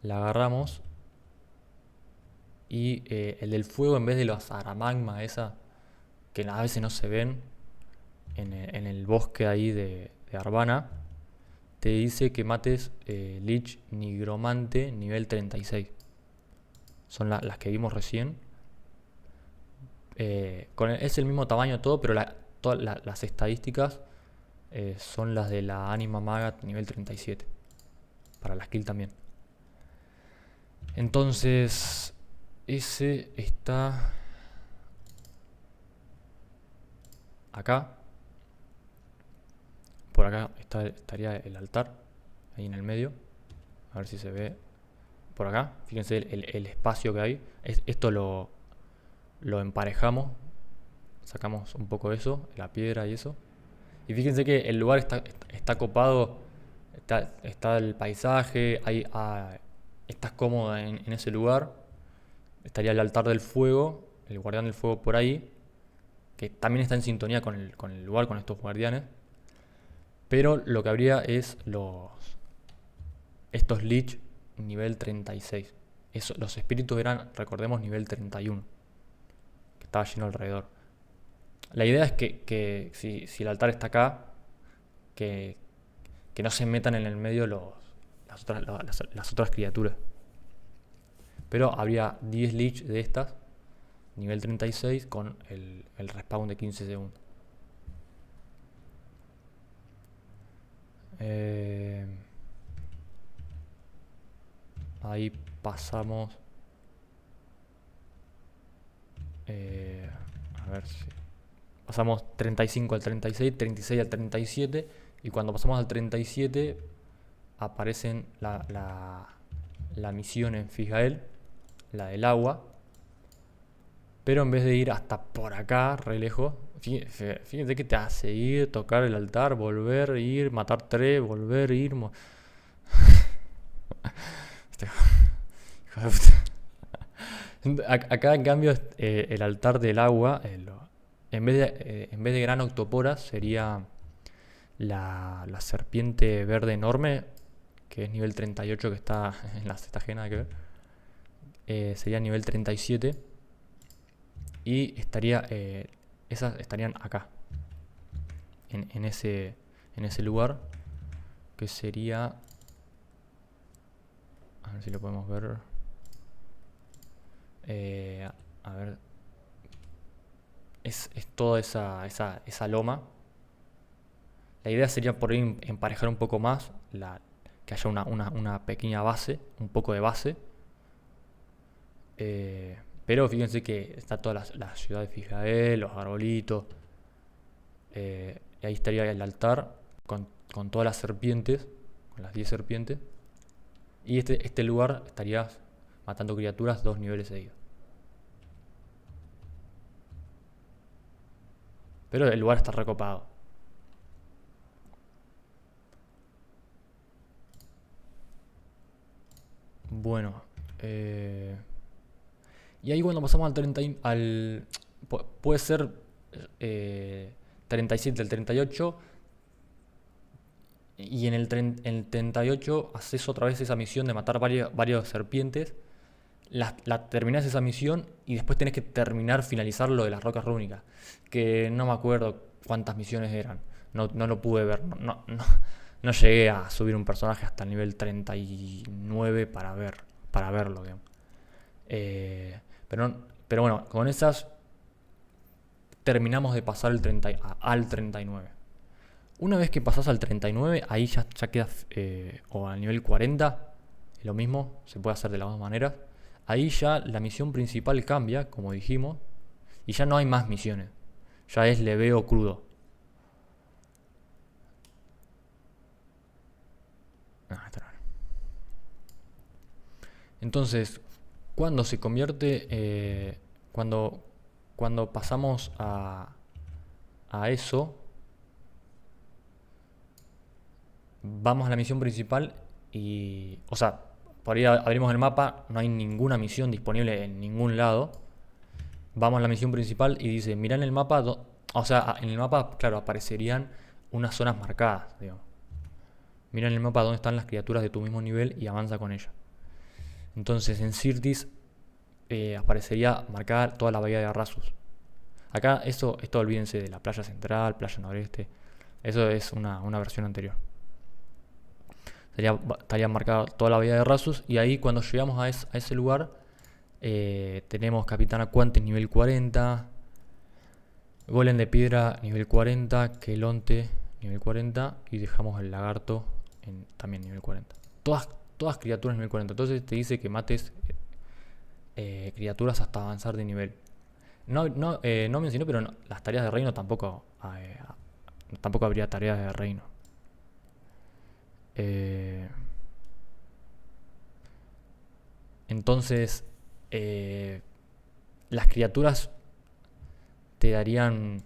La agarramos. Y el del fuego, en vez de los aramagma esa, que a veces no se ven en el bosque ahí de Arbana, te dice que mates Lich Nigromante nivel 36. Son las que vimos recién. Es el mismo tamaño todo, pero todas las estadísticas son las de la Anima Maga nivel 37. Para la skill también. Entonces, ese está acá. Por acá estaría el altar, ahí en el medio. A ver si se ve por acá. Fíjense el espacio que hay. Esto lo emparejamos. Sacamos un poco de eso, la piedra y eso. Y fíjense que el lugar está copado. Está el paisaje. Estás cómodo en ese lugar. Estaría el altar del fuego, el guardián del fuego por ahí, que también está en sintonía con el lugar, con estos guardianes. Pero lo que habría es estos Lich nivel 36. Los espíritus eran, recordemos, nivel 31. Que estaba lleno alrededor. La idea es que si el altar está acá, que no se metan en el medio las otras criaturas. Pero habría 10 Lich de estas, nivel 36, con el respawn de 15 segundos. Ahí pasamos. A ver si. Pasamos 35 al 36, 36 al 37. Y cuando pasamos al 37, aparecen la misión en Fijael, la del agua. Pero en vez de ir hasta por acá, re lejos, fíjense que te hace ir, tocar el altar, volver, ir, matar tres, volver, ir. Este hijo de puta. Acá en cambio el altar del agua, en vez de gran octopora, sería la serpiente verde enorme, que es nivel 38, que está en la cetagena, que ver. Sería nivel 37. Y esas estarían acá, en ese lugar, que sería, a ver si lo podemos ver. A ver, es toda esa loma. La idea sería por ahí emparejar un poco más, que haya una pequeña base, un poco de base. Pero fíjense que está toda la ciudad de Fijael, los arbolitos. Y ahí estaría el altar con todas las serpientes, con las 10 serpientes. Y este lugar estaría matando criaturas 2 niveles seguidos. Pero el lugar está recopado. Bueno. Y ahí cuando pasamos al 30 puede ser 37, el 38. Y en el 38 haces otra vez esa misión de matar varias serpientes. Terminás esa misión y después tenés que finalizar lo de las rocas rúnicas. Que no me acuerdo cuántas misiones eran. No lo pude ver. No llegué a subir un personaje hasta el nivel 39 para verlo, digamos. Pero bueno, con esas terminamos de pasar al 39. Una vez que pasás al 39, ahí ya quedas, o al nivel 40, lo mismo, se puede hacer de las dos maneras. Ahí ya la misión principal cambia, como dijimos, y ya no hay más misiones. Ya es leveo crudo. Entonces, cuando se convierte, cuando pasamos a eso, vamos a la misión principal y, o sea, por ahí abrimos el mapa, no hay ninguna misión disponible en ningún lado. Vamos a la misión principal y dice, mirá en el mapa, o sea, en el mapa, claro, aparecerían unas zonas marcadas, digamos. Mira en el mapa dónde están las criaturas de tu mismo nivel y avanza con ellas. Entonces en Sirtis aparecería marcada toda la bahía de Arrasus. Acá esto olvídense de la playa central, playa noreste. Eso es una versión anterior. Estaría marcada toda la bahía de Arrasus. Y ahí cuando llegamos a ese lugar tenemos Capitán Aquantes nivel 40, Golem de piedra nivel 40, Quelonte nivel 40 y dejamos el lagarto también nivel 40. Todas criaturas nivel 40. Entonces te dice que mates criaturas hasta avanzar de nivel. No mencioné, pero las tareas de reino tampoco habría tareas de reino. Entonces las criaturas te darían,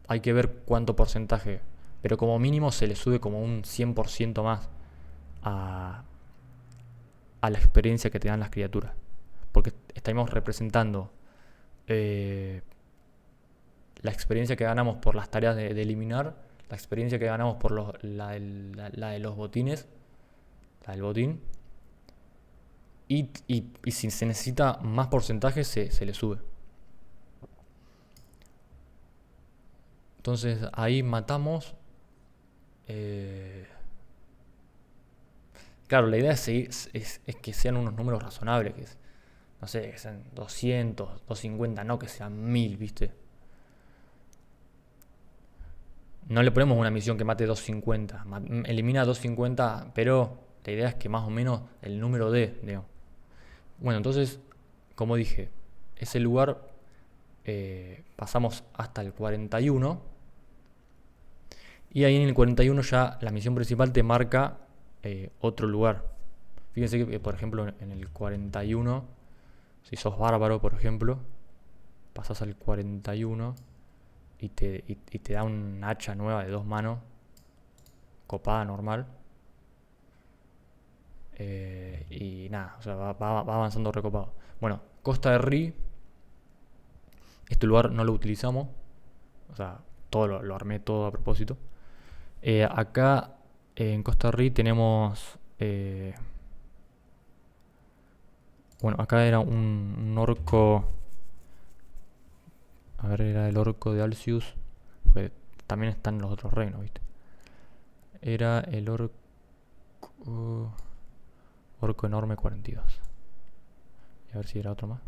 hay que ver cuánto porcentaje, pero como mínimo se le sube como un 100% más a la experiencia que te dan las criaturas, porque estamos representando la experiencia que ganamos por las tareas de eliminar, la experiencia que ganamos por la de los botines, la del botín, y si se necesita más porcentaje se le sube. Entonces ahí matamos. Claro, la idea es que sean unos números razonables, que no sé, que sean 200, 250, no que sean 1000, ¿viste? No le ponemos una misión que mate 250, elimina 250, pero la idea es que más o menos el número digamos. Bueno, entonces, como dije, ese lugar pasamos hasta el 41. Y ahí en el 41 ya la misión principal te marca otro lugar. Fíjense que, por ejemplo, en el 41, si sos bárbaro, por ejemplo, pasás al 41 y te da un hacha nueva de 2 manos, copada normal. Y nada, o sea, va avanzando recopado. Bueno, Costa de Ri, este lugar no lo utilizamos, o sea, todo lo armé todo a propósito. Acá en Costa de Ri tenemos... bueno, acá era un orco... A ver, era el orco de Alcius, porque también están los otros reinos, ¿viste? Era el orco... Orco enorme 42. Y a ver si era otro más.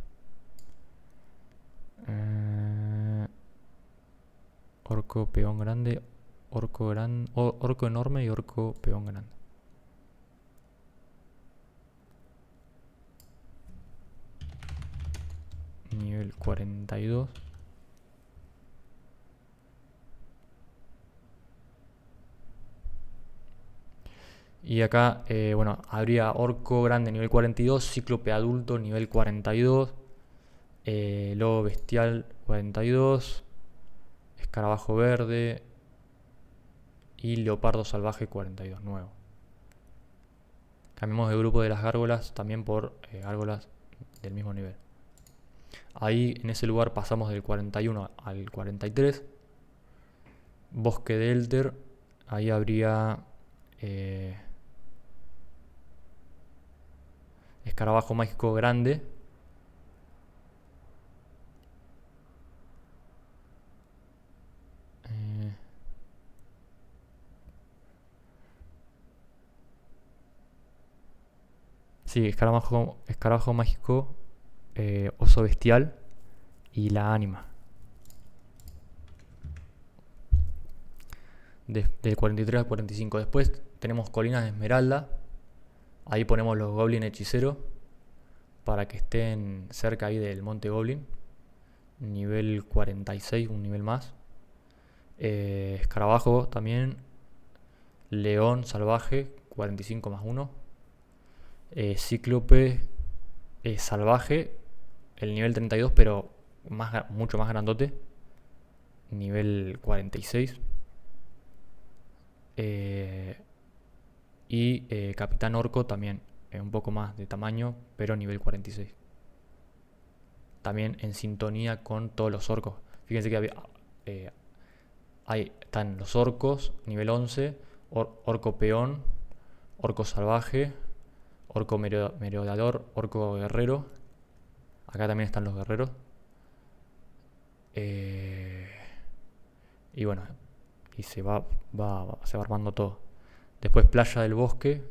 Orco peón grande, orco enorme y orco peón grande. Nivel 42. Y acá, bueno, habría orco grande nivel 42, cíclope adulto nivel 42, lobo bestial 42, escarabajo verde y leopardo salvaje 42, nuevo. Cambiamos de grupo de las gárgolas también por gárgolas del mismo nivel. Ahí en ese lugar pasamos del 41 al 43. Bosque de Elter, ahí habría escarabajo mágico grande. Sí, escarabajo mágico, oso bestial y la ánima. Del 43 al 45. Después tenemos colinas de esmeralda. Ahí ponemos los goblin hechiceros para que estén cerca ahí del monte goblin. Nivel 46, un nivel más. Escarabajo también. León salvaje, 45 más 1. Cíclope salvaje, el nivel 32, pero mucho más grandote. Nivel 46. Y Capitán Orco también, un poco más de tamaño, pero nivel 46. También en sintonía con todos los orcos. Fíjense que ahí están los orcos, nivel 11, orco peón, orco salvaje, orco merodeador, orco guerrero. Acá también están los guerreros. Y bueno, y se va armando todo. Después Playa del Bosque,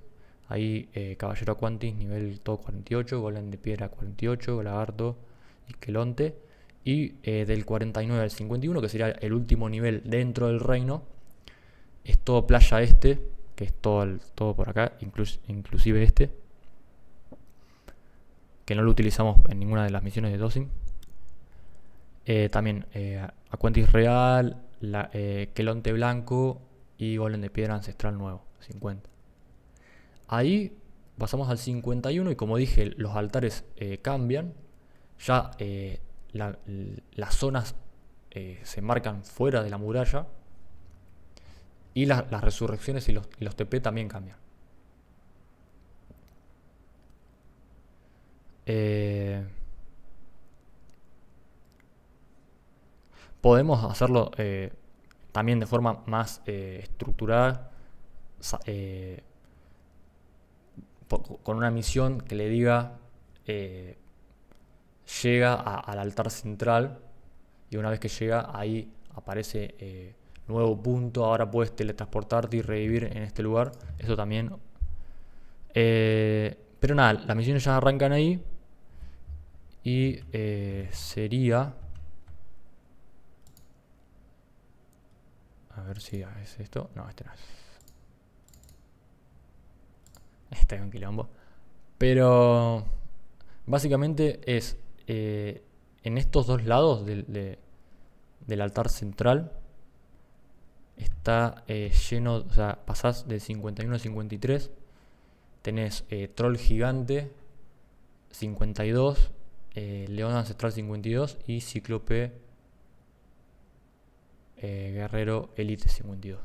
ahí Caballero Aquantis, nivel todo 48, Golem de Piedra 48, Lagarto y Quelonte. Y del 49 al 51, que sería el último nivel dentro del reino, es todo Playa Este, que es todo por acá, inclusive este, que no lo utilizamos en ninguna de las misiones de Dosing. También Aquantis Real, Quelonte Blanco y Golem de Piedra Ancestral Nuevo, 50. Ahí pasamos al 51 y como dije, los altares cambian. Ya las zonas se marcan fuera de la muralla. Y las resurrecciones y los TP también cambian. Podemos hacerlo también de forma más estructurada, con una misión que le diga llega al altar central, y una vez que llega ahí aparece nuevo punto, ahora puedes teletransportarte y revivir en este lugar. Eso también. Pero nada, las misiones ya arrancan ahí. Y sería... A ver si es esto. No, este no es. Este es un quilombo. Pero básicamente es en estos dos lados del altar central está lleno, o sea, pasás del 51 al 53, tenés troll gigante 52, León Ancestral 52 y Cíclope Guerrero Elite 52.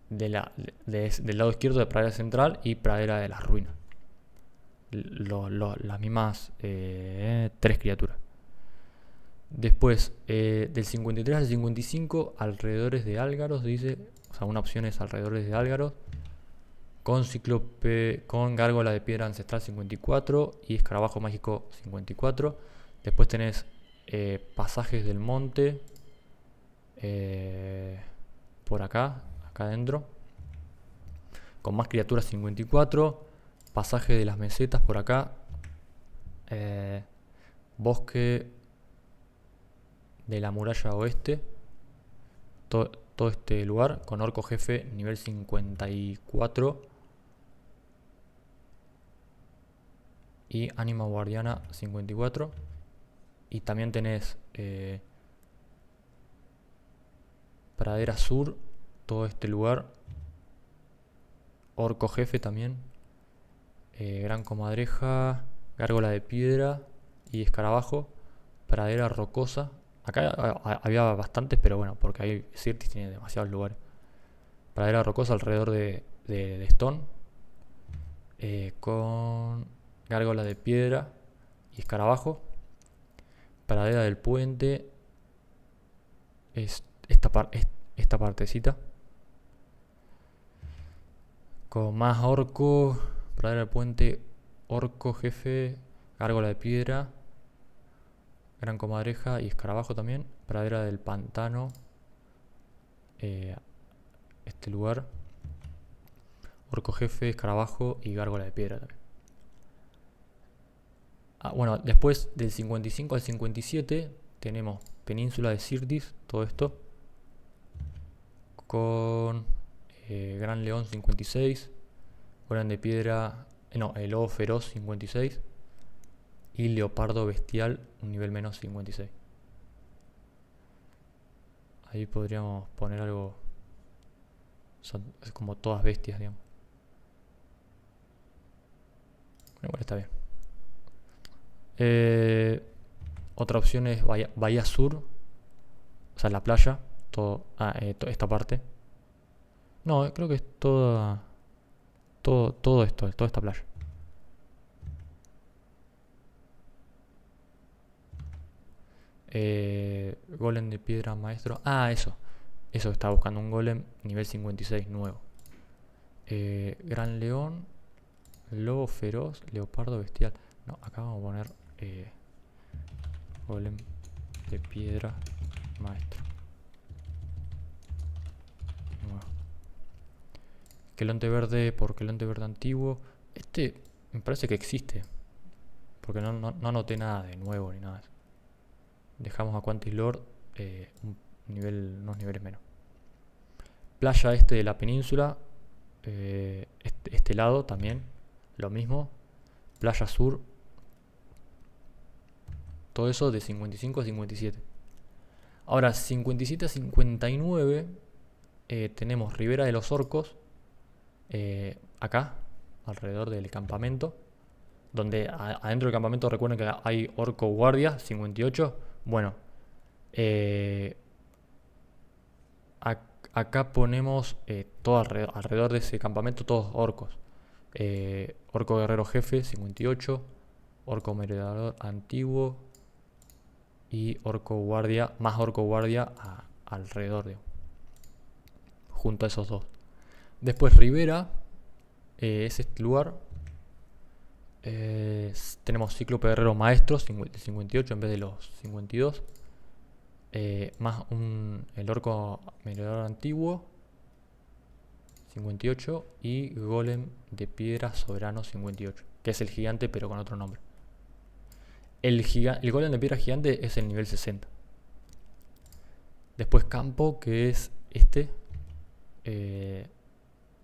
Del lado izquierdo de Pradera Central y Pradera de las Ruinas. Las mismas 3 criaturas. Después, del 53 al 55, alrededores de Álgaros, dice. O sea, una opción es alrededores de Álgaros. Con Cíclope, con Gárgola de Piedra Ancestral 54 y Escarabajo Mágico 54. Después tenés Pasajes del Monte. Por acá adentro. Con más criaturas 54. Pasaje de las Mesetas por acá. Bosque de la Muralla Oeste. Todo este lugar con Orco Jefe nivel 54. Y Ánima Guardiana 54. Y también tenés Pradera Sur, todo este lugar. Orco Jefe también. Gran Comadreja, Gárgola de Piedra y Escarabajo. Pradera Rocosa. Acá había bastantes, pero bueno, porque ahí Sirtis tiene demasiados lugares. Pradera Rocosa alrededor de Stone. Con Gárgola de Piedra y Escarabajo. Pradera del Puente. Esta partecita. Con más orco. Pradera del Puente. Orco Jefe. Gárgola de Piedra. Gran Comadreja y Escarabajo también. Pradera del Pantano. Este lugar. Orco Jefe, Escarabajo y Gárgola de Piedra también. Bueno, después del 55 al 57 tenemos Península de Sirtis, todo esto. Con Gran León 56. Golem de Piedra. No, el Lobo Feroz 56. Y Leopardo Bestial, un nivel menos 56. Ahí podríamos poner algo. Son como todas bestias, digamos. Bueno, igual está bien. Otra opción es Bahía Sur. O sea, la playa. Esta parte. No, creo que es todo esto, toda esta playa. Golem de Piedra Maestro. Eso. Eso estaba buscando, un golem nivel 56 nuevo. Gran León. Lobo Feroz. Leopardo Bestial. No, acá vamos a poner Golem de Piedra Maestro. Nuevo. Quelonte Verde por Quelonte Verde Antiguo. Este me parece que existe. Porque no anoté nada de nuevo ni nada de eso. Dejamos a Quantis Lord unos niveles menos. Playa este de la península. Este lado también. Lo mismo. Playa Sur. Todo eso de 55 a 57. Ahora, 57 a 59. Tenemos Ribera de los Orcos. Acá. Alrededor del campamento. Donde adentro del campamento recuerden que hay Orco Guardia 58. Bueno. Acá ponemos todo alrededor de ese campamento, todos orcos. Orco Guerrero Jefe 58. Orco Merodeador Antiguo. Y Orco Guardia. Más Orco Guardia alrededor, junto a esos dos. Después Ribera. Es este lugar. Tenemos Cíclope Guerrero Maestro 58 en vez de los 52. Más el Orco Merodeador Antiguo 58. Y Golem de Piedra Soberano 58. Que es el gigante pero con otro nombre. El Golem de Piedra Gigante es el nivel 60. Después Campo, que es este.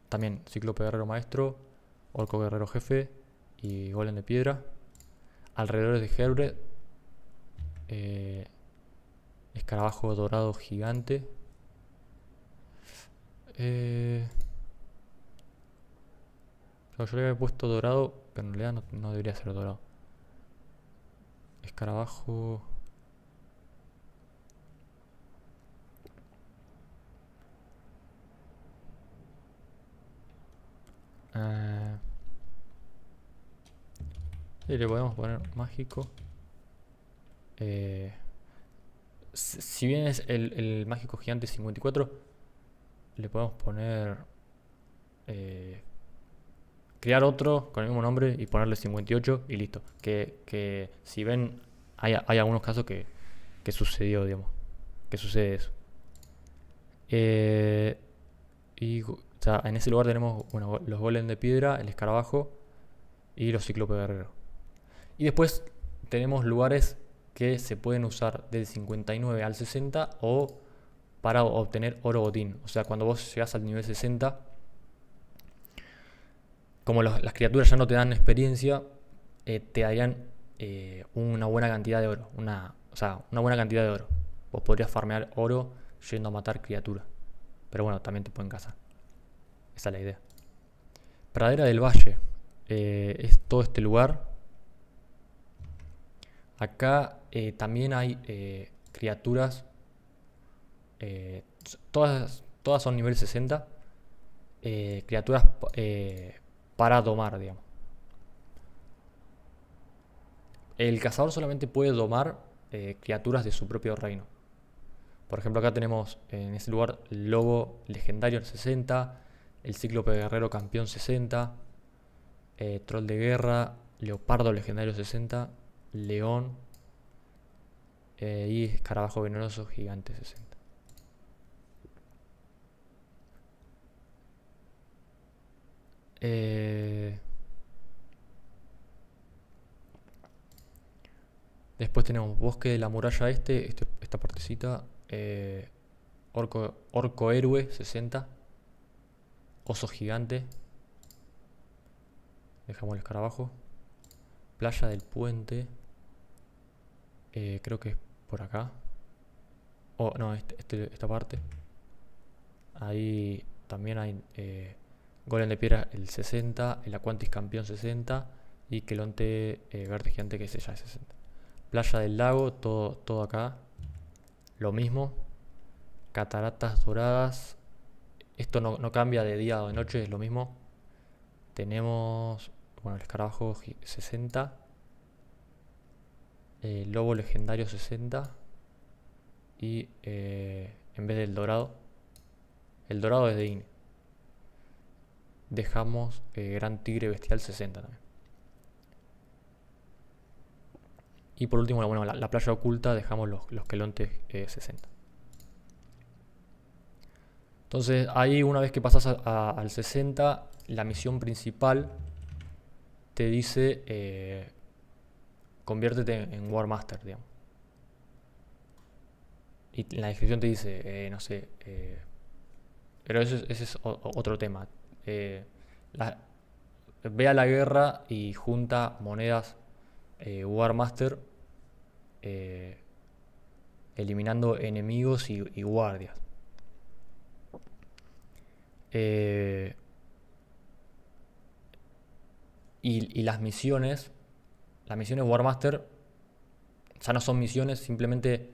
También Cíclope Guerrero Maestro. Orco Guerrero Jefe. Y Golem de Piedra. Alrededores de Herbred. Escarabajo Dorado Gigante. Yo le había puesto dorado, pero en realidad no debería ser dorado. escarabajo. Y le podemos poner mágico. Si bien es el mágico gigante 54, le podemos poner crear otro con el mismo nombre y ponerle 58 y listo. Que si ven, hay algunos casos que sucedió, digamos. Que sucede eso. O sea, en ese lugar tenemos bueno, los golems de piedra, el escarabajo y los cíclopes guerreros. Y después tenemos lugares que se pueden usar del 59 al 60 o para obtener oro botín. O sea, cuando vos llegás al nivel 60, como las criaturas ya no te dan experiencia, te darían una buena cantidad de oro. O sea, una buena cantidad de oro. Vos podrías farmear oro yendo a matar criaturas. Pero bueno, también te pueden cazar. Esa es la idea. Pradera del Valle. Es todo este lugar. Acá también hay criaturas. Todas son nivel 60. Criaturas para domar, digamos. El cazador solamente puede domar criaturas de su propio reino. Por ejemplo, acá tenemos en este lugar el lobo legendario en 60, el cíclope guerrero campeón 60, troll de guerra, leopardo legendario 60, león y escarabajo venenoso gigante 60. Después tenemos bosque de la muralla esta partecita, orco héroe 60, oso gigante, dejamos el escarabajo, playa del puente, creo que es por acá, no, esta parte, ahí también hay golem de piedra el 60, el aquantis campeón 60 y quelonte verde gigante que ese ya es 60. Playa del lago, todo acá, lo mismo. Cataratas doradas, esto no cambia de día o de noche, es lo mismo. Tenemos, bueno, el escarabajo 60, el lobo legendario 60 y en vez del dorado, el dorado es de INE. Dejamos gran tigre bestial 60 también. Y por último, bueno, la playa oculta dejamos los quelontes 60. Entonces ahí una vez que pasas al 60, la misión principal te dice conviértete en War Master, digamos. Y en la descripción te dice, no sé, pero ese es otro tema. La- Ve a la guerra y junta monedas War Master eliminando enemigos y guardias. Eh, y las misiones War Master ya no son misiones, simplemente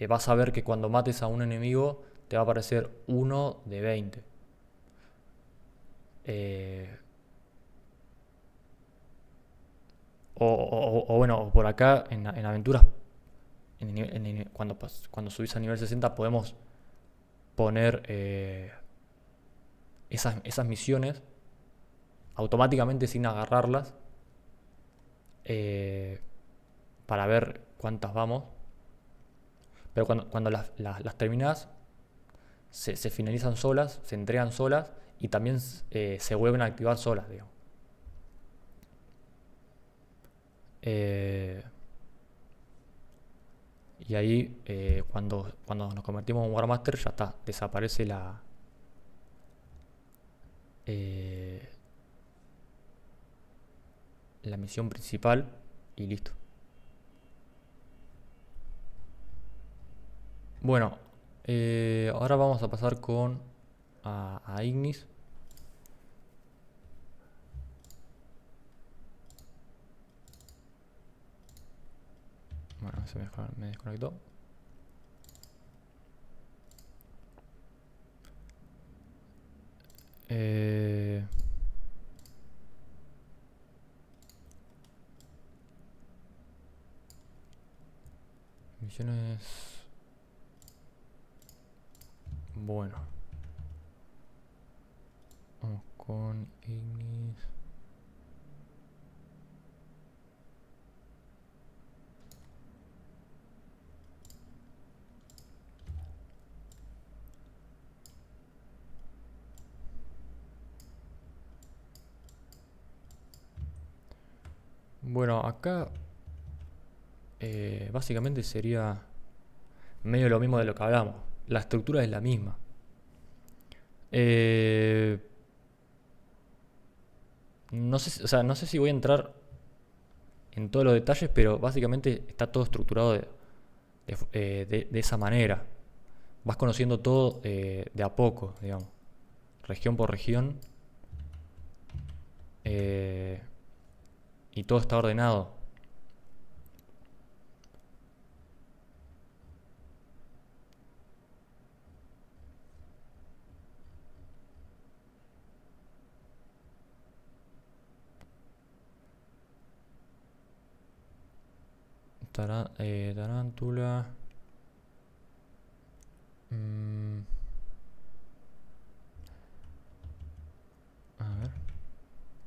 vas a ver que cuando mates a un enemigo te va a aparecer 1 de 20. O bueno, por acá en aventuras, cuando subís a nivel 60 podemos poner esas misiones automáticamente sin agarrarlas eh, para ver cuántas vamos. Pero cuando las terminas, se finalizan solas, se entregan solas y también se vuelven a activar solas, digamos. Eh, y ahí, cuando nos convertimos en War Master, ya está, desaparece eh, la misión principal y listo. Bueno, ahora vamos a pasar a Ignis. Bueno, me desconectó. Misiones. Bueno. Vamos con Ignis. Bueno, acá básicamente sería medio lo mismo de lo que hablamos. La estructura es la misma. Eh, no sé, o sea, no sé si voy a entrar en todos los detalles, pero básicamente está todo estructurado de esa manera. Vas conociendo todo de a poco, digamos, región por región, eh, y todo está ordenado. Tarántula. mm, a ver,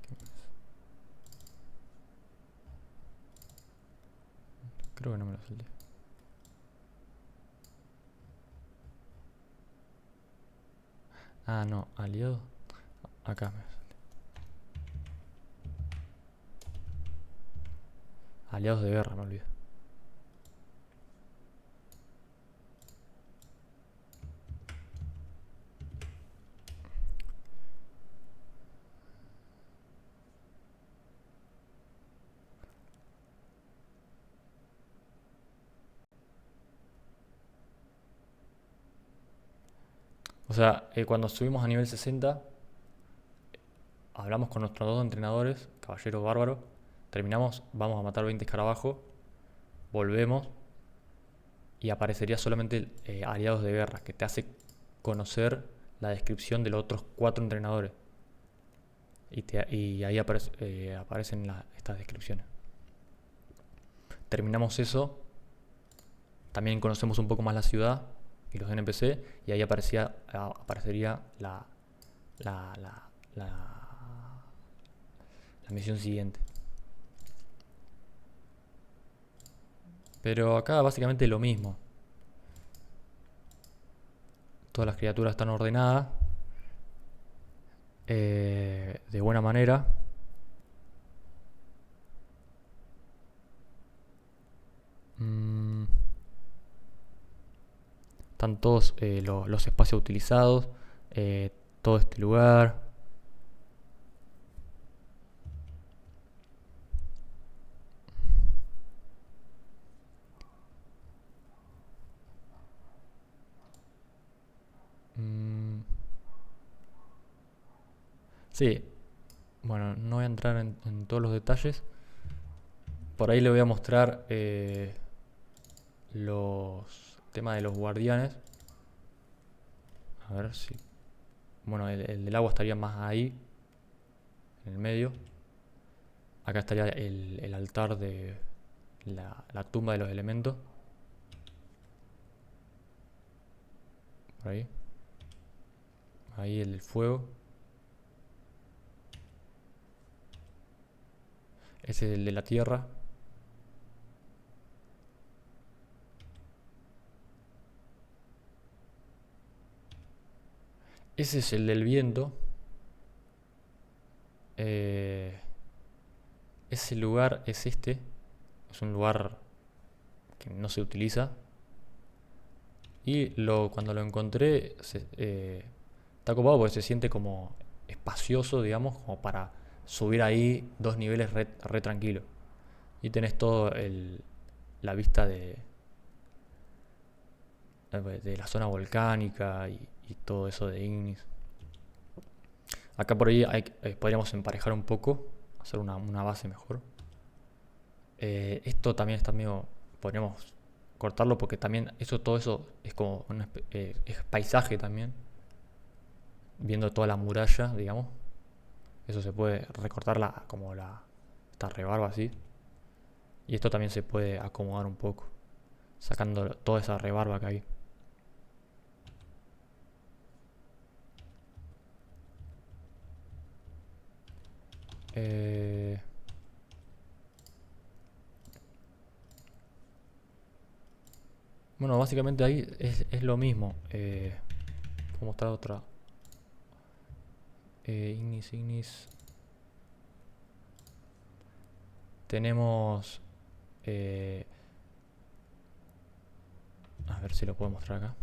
¿qué más? Creo que no me lo salté. Ah, no, aliado. Acá me salté. Aliados de guerra, me olvidé. O sea, cuando subimos a nivel 60, hablamos con nuestros dos entrenadores, Caballero Bárbaro, terminamos, vamos a matar 20 escarabajos, volvemos y aparecería solamente aliados de guerra, que te hace conocer la descripción de los otros 4 entrenadores. Y ahí aparecen estas descripciones. Terminamos eso, también conocemos un poco más la ciudad y los NPC, y ahí aparecería la, la, la, la misión siguiente. Pero acá básicamente lo mismo. Todas las criaturas están ordenadas de buena manera. Mm, están todos los espacios utilizados, todo este lugar. Mm, sí, bueno, no voy a entrar en todos los detalles. Por ahí le voy a mostrar los temas de los guardianes. A ver si... Bueno, el del agua estaría más ahí, en el medio. Acá estaría el altar de la tumba de los elementos. Por ahí. Ahí el del fuego. Ese es el de la tierra. Ese es el del viento. Ese lugar es este. Es un lugar que no se utiliza. Y cuando lo encontré, está copado porque se siente como espacioso, digamos, como para subir ahí 2 niveles re tranquilo. Y tenés todo la vista de la zona volcánica y todo eso de Ignis. Acá por ahí podríamos emparejar un poco, hacer una base mejor. Esto también está medio podríamos cortarlo porque también todo eso es como es paisaje también, viendo toda la muralla, digamos. Eso se puede recortar esta rebarba así. Y esto también se puede acomodar un poco, sacando toda esa rebarba que hay. Eh, bueno, básicamente ahí es lo mismo. Voy a mostrar otra. Ignis. Tenemos... eh, a ver si lo puedo mostrar acá.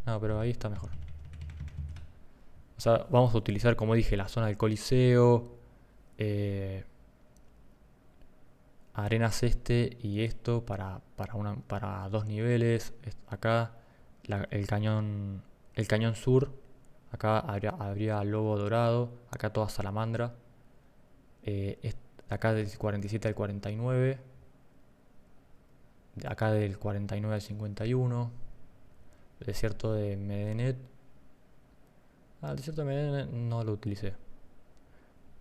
No, pero ahí está mejor. O sea, vamos a utilizar, como dije, la zona del Coliseo. Arenas y esto para dos niveles. Acá el cañón sur. Acá habría lobo dorado. Acá toda salamandra. Acá del 47 al 49. Acá del 49 al 51. El desierto de Medinet. El desierto de Medinet no lo utilicé.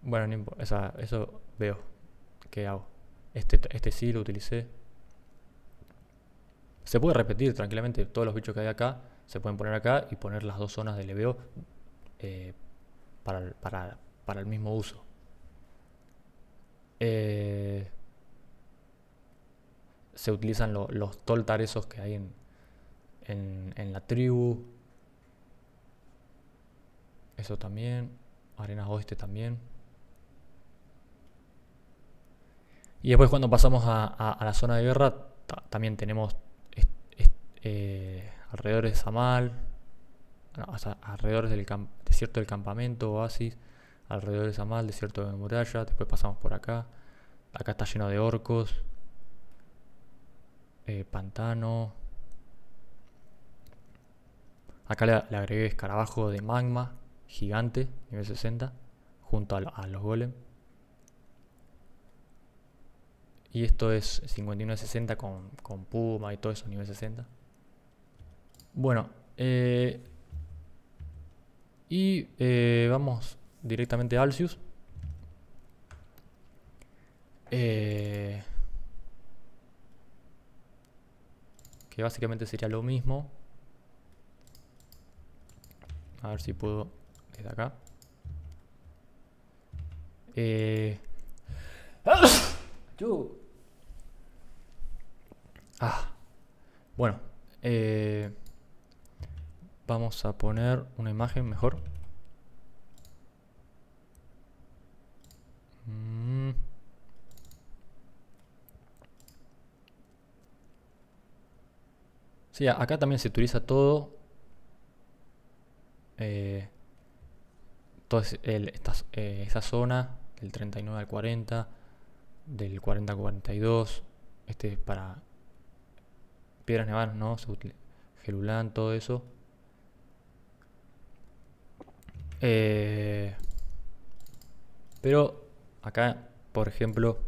Bueno, no importa. Eso veo. ¿Qué hago? Este sí lo utilicé. Se puede repetir tranquilamente. Todos los bichos que hay acá se pueden poner acá y poner las dos zonas de leveo eh, para el mismo uso. Se utilizan los toltar esos que hay en la tribu. Eso también. Arenas oeste también. Y después cuando pasamos a la zona de guerra, también tenemos alrededor de Samal, o sea, alrededor del desierto del campamento, oasis, alrededor de Samal, desierto de muralla. Después pasamos por acá. Acá está lleno de orcos. Pantano. Acá le agregué escarabajo de magma, gigante, nivel 60, junto a los golem. Y esto es 59-60 con Puma y todo eso, nivel 60. Bueno, vamos directamente a Alcius. Que básicamente sería lo mismo. A ver si puedo desde acá. Bueno, vamos a poner una imagen mejor. Sí, acá también se utiliza todo. Toda esa zona del 39 al 40, del 40 al 42. Este es para piedras nevadas, ¿no? Gelulán, todo eso. Pero acá, por ejemplo,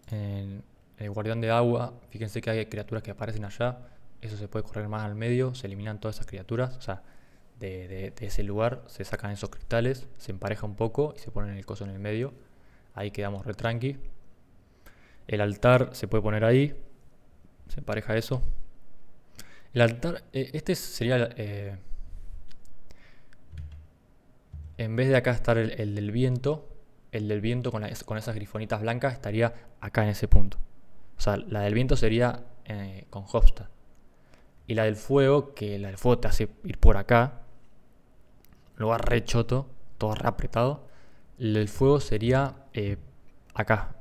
en el guardián de agua, fíjense que hay criaturas que aparecen allá. Eso se puede correr más al medio, se eliminan todas esas criaturas. O sea, de ese lugar se sacan esos cristales, se empareja un poco y se ponen el coso en el medio. Ahí quedamos re tranqui. El altar se puede poner ahí, se empareja eso. El altar, este sería, en vez de acá estar el del viento, con esas grifonitas blancas estaría acá en ese punto. O sea, la del viento sería con Hofstad. Y la del fuego, que la del fuego te hace ir por acá, lugar re choto, todo re apretado. El del fuego sería acá.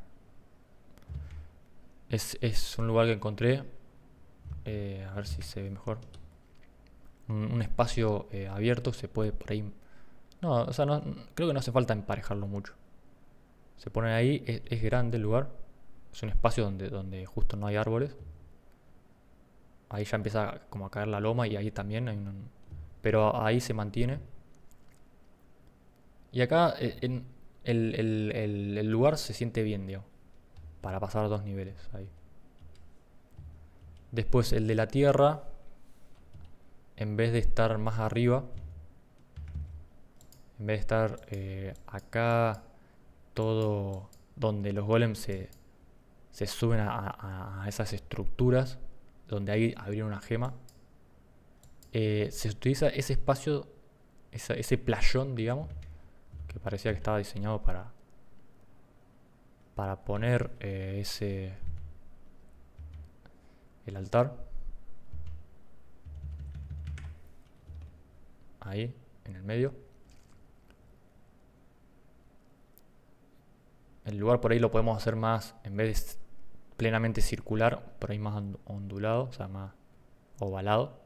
Es un lugar que encontré, a ver si se ve mejor. Un espacio abierto, se puede por ahí. No, o sea, creo que no hace falta emparejarlo mucho. Se pone ahí, es grande el lugar. Es un espacio donde justo no hay árboles. Ahí ya empieza como a caer la loma y ahí también hay pero ahí se mantiene. Y acá el lugar se siente bien, digamos. para pasar 2 niveles ahí. Después el de la tierra, en vez de estar más arriba, en vez de estar acá, todo donde los golems se suben a esas estructuras, donde ahí habría una gema, se utiliza ese espacio, ese playón, digamos, que parecía que estaba diseñado para poner el altar. Ahí, en el medio. El lugar por ahí lo podemos hacer más, en vez de plenamente circular, por ahí más ondulado, o sea, más ovalado.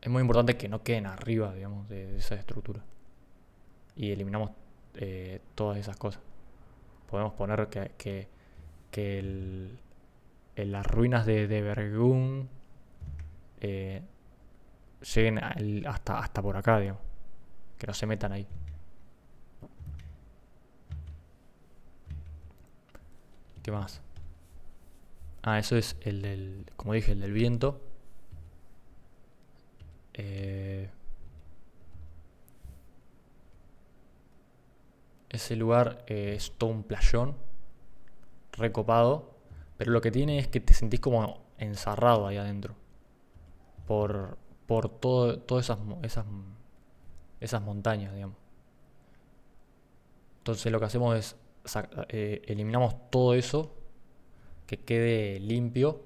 Es muy importante que no queden arriba, digamos, de esa estructura. Y eliminamos todas esas cosas. Podemos poner que las ruinas de Bergún lleguen hasta por acá, digamos. Que no se metan ahí. ¿Qué más? Ah, eso es el del, como dije, el del viento. Ese lugar es todo un playón recopado, pero lo que tiene es que te sentís como encerrado ahí adentro por todas esas montañas, digamos. Entonces lo que hacemos es eliminamos todo eso, que quede limpio,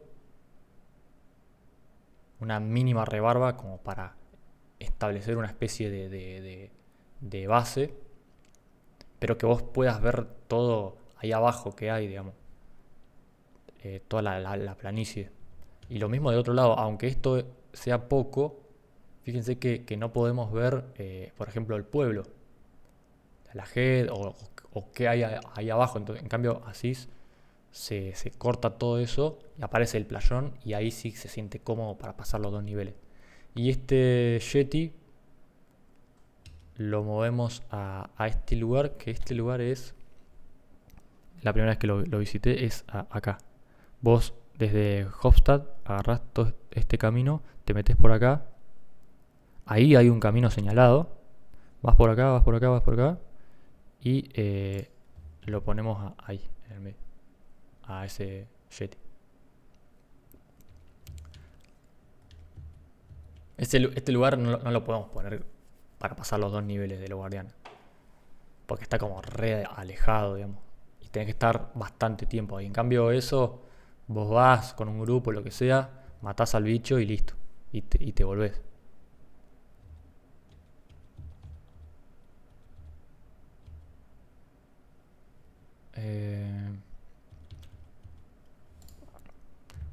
una mínima rebarba como para establecer una especie de base, pero que vos puedas ver todo ahí abajo que hay, digamos, toda la planicie. Y lo mismo de otro lado, aunque esto sea poco, fíjense que no podemos ver, por ejemplo, el pueblo, la gente o qué hay ahí abajo. Entonces, en cambio, así se corta todo eso y aparece el playón y ahí sí se siente cómodo para pasar los 2 niveles. Y este Yeti lo movemos a este lugar, que este lugar es, la primera vez que lo visité es acá. Vos desde Hofstad agarrás todo este camino, te metes por acá, ahí hay un camino señalado, vas por acá, vas por acá, vas por acá, y lo ponemos ahí, en el medio, a ese Yeti. Este lugar no lo podemos poner para pasar los 2 niveles de los guardianes, porque está como re alejado, digamos, y tenés que estar bastante tiempo ahí. En cambio eso, vos vas con un grupo, lo que sea, matás al bicho y listo, y te volvés.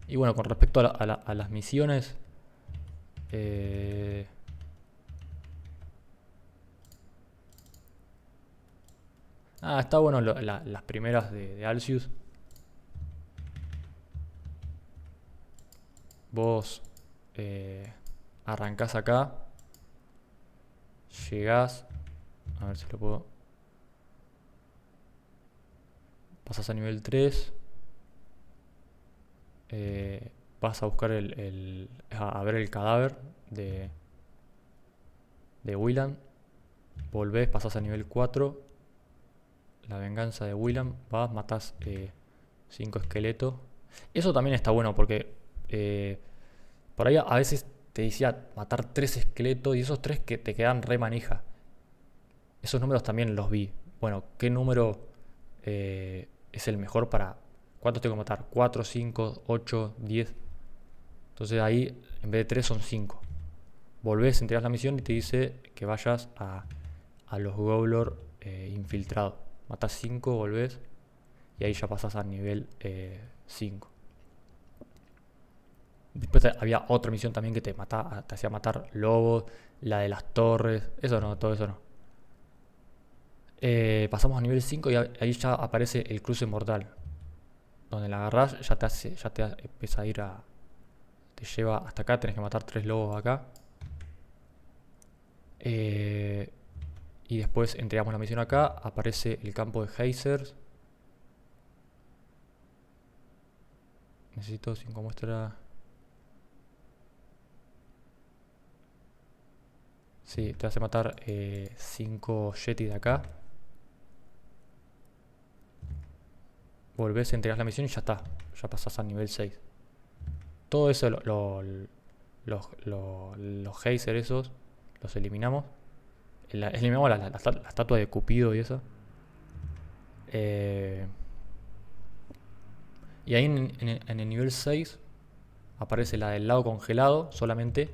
Y bueno, con respecto a las misiones, está bueno las primeras de Alcius. Vos arrancás acá, llegás, a ver si lo puedo. Pasás a nivel 3. Vas a buscar a ver el cadáver de Willan. Volvés, pasás a nivel 4. La venganza de Willan. Vas, matás 5 esqueletos. Eso también está bueno porque por ahí a veces te decía matar 3 esqueletos y esos 3 que te quedan re manija. Esos números también los vi. Bueno, ¿qué número es el mejor para... ¿Cuántos tengo que matar? 4, 5, 8, 10. Entonces ahí en vez de 3 son 5. Volvés, entregas la misión y te dice que vayas a los Goblor infiltrados. Matás 5, volvés y ahí ya pasás al nivel 5. Después había otra misión también que te hacía matar lobos, la de las torres. Eso no, todo eso no. Pasamos a nivel 5 y ahí ya aparece el cruce mortal. Donde la agarrás ya te empieza a ir te lleva hasta acá, tenés que matar 3 lobos acá. Y después entregamos la misión acá, aparece el campo de geysers. Necesito 5 muestras. Sí, te hace matar 5 Yeti de acá. Volvés, entregas la misión y ya está. Ya pasás a nivel 6. Todo eso, los geysers esos, los eliminamos. Eliminamos la estatua de Cupido y eso. Y ahí en el nivel 6 aparece la del lago congelado solamente,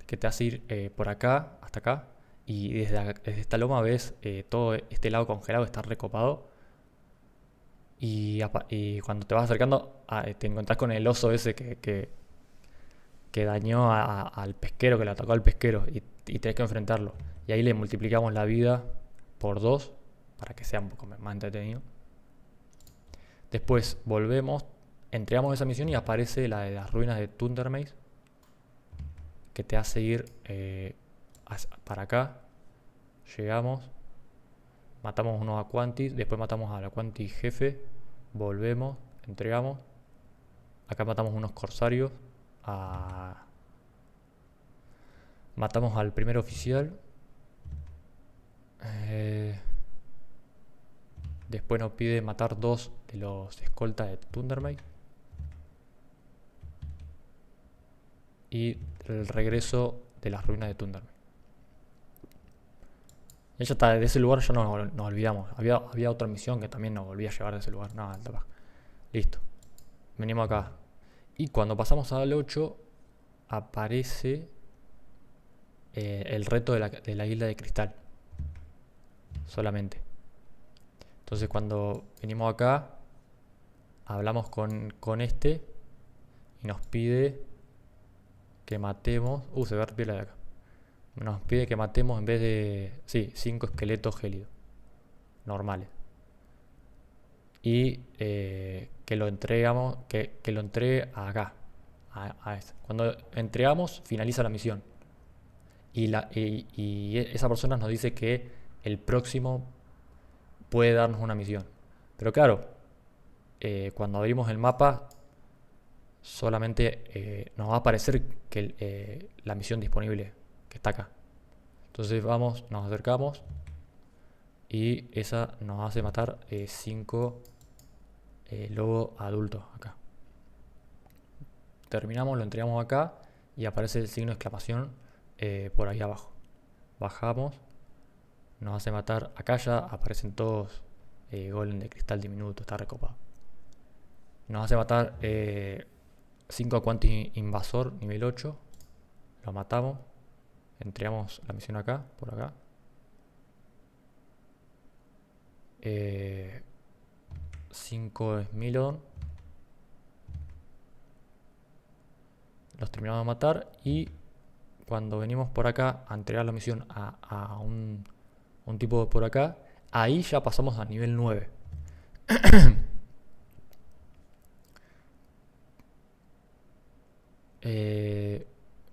que te hace ir por acá hasta acá. Y desde esta loma ves todo este lago congelado, está recopado. Y cuando te vas acercando, te encontrás con el oso ese que dañó al pesquero, que le atacó al pesquero. Y tenés que enfrentarlo. Y ahí le multiplicamos la vida por 2 para que sea un poco más entretenido. Después volvemos, entregamos esa misión y aparece la de las ruinas de Thundermaze, que te hace ir para acá. Llegamos, matamos unos Aquantis, después matamos al Aquantis jefe, volvemos, entregamos. Acá matamos unos corsarios, matamos al primer oficial. Después nos pide matar 2 de los escoltas de Thundermaze. Y el regreso de las ruinas de Thundermaze. Y ya está, de ese lugar ya nos olvidamos. Había otra misión que también nos volvía a llevar de ese lugar. No, alta paja. Listo. Venimos acá. Y cuando pasamos al 8, aparece el reto de la isla de cristal. Solamente. Entonces cuando venimos acá, hablamos con este y nos pide que matemos. Se ve pila de acá. Nos pide que matemos en vez de. Sí, 5 esqueletos gélidos. Normales. Y que lo entregamos. Que lo entregue acá. A este. Cuando entregamos, finaliza la misión. Y esa persona nos dice que el próximo puede darnos una misión. Pero claro, cuando abrimos el mapa, solamente nos va a aparecer que la misión disponible que está acá. Entonces vamos, nos acercamos y esa nos hace matar 5 lobos adultos acá. Terminamos, lo entregamos acá y aparece el signo de exclamación por ahí abajo. Bajamos, nos hace matar. Acá ya aparecen todos golem de cristal diminuto, está recopado. Nos hace matar 5 Aquantis invasor nivel 8. Lo matamos. Entregamos la misión acá, por acá. 5 Smilodon. Los terminamos de matar. Y cuando venimos por acá a entregar la misión a un tipo por acá, ahí ya pasamos a nivel 9.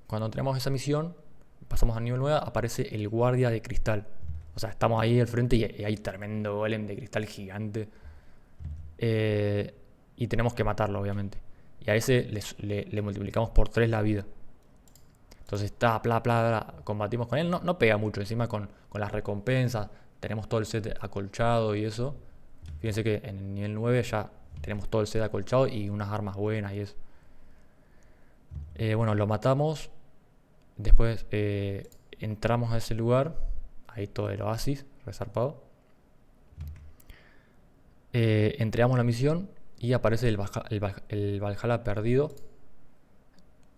Cuando entregamos esa misión, pasamos a nivel 9, aparece el guardia de cristal. O sea, estamos ahí al frente y hay tremendo golem de cristal gigante. Y tenemos que matarlo, obviamente. Y a ese le multiplicamos por 3 la vida. Entonces está, combatimos con él. No pega mucho, encima con las recompensas. Tenemos todo el set acolchado y eso. Fíjense que en el nivel 9 ya tenemos todo el set acolchado y unas armas buenas y eso. Bueno, lo matamos. Después entramos a ese lugar. Ahí todo el oasis, resarpado. Entregamos la misión y aparece el Valhalla perdido.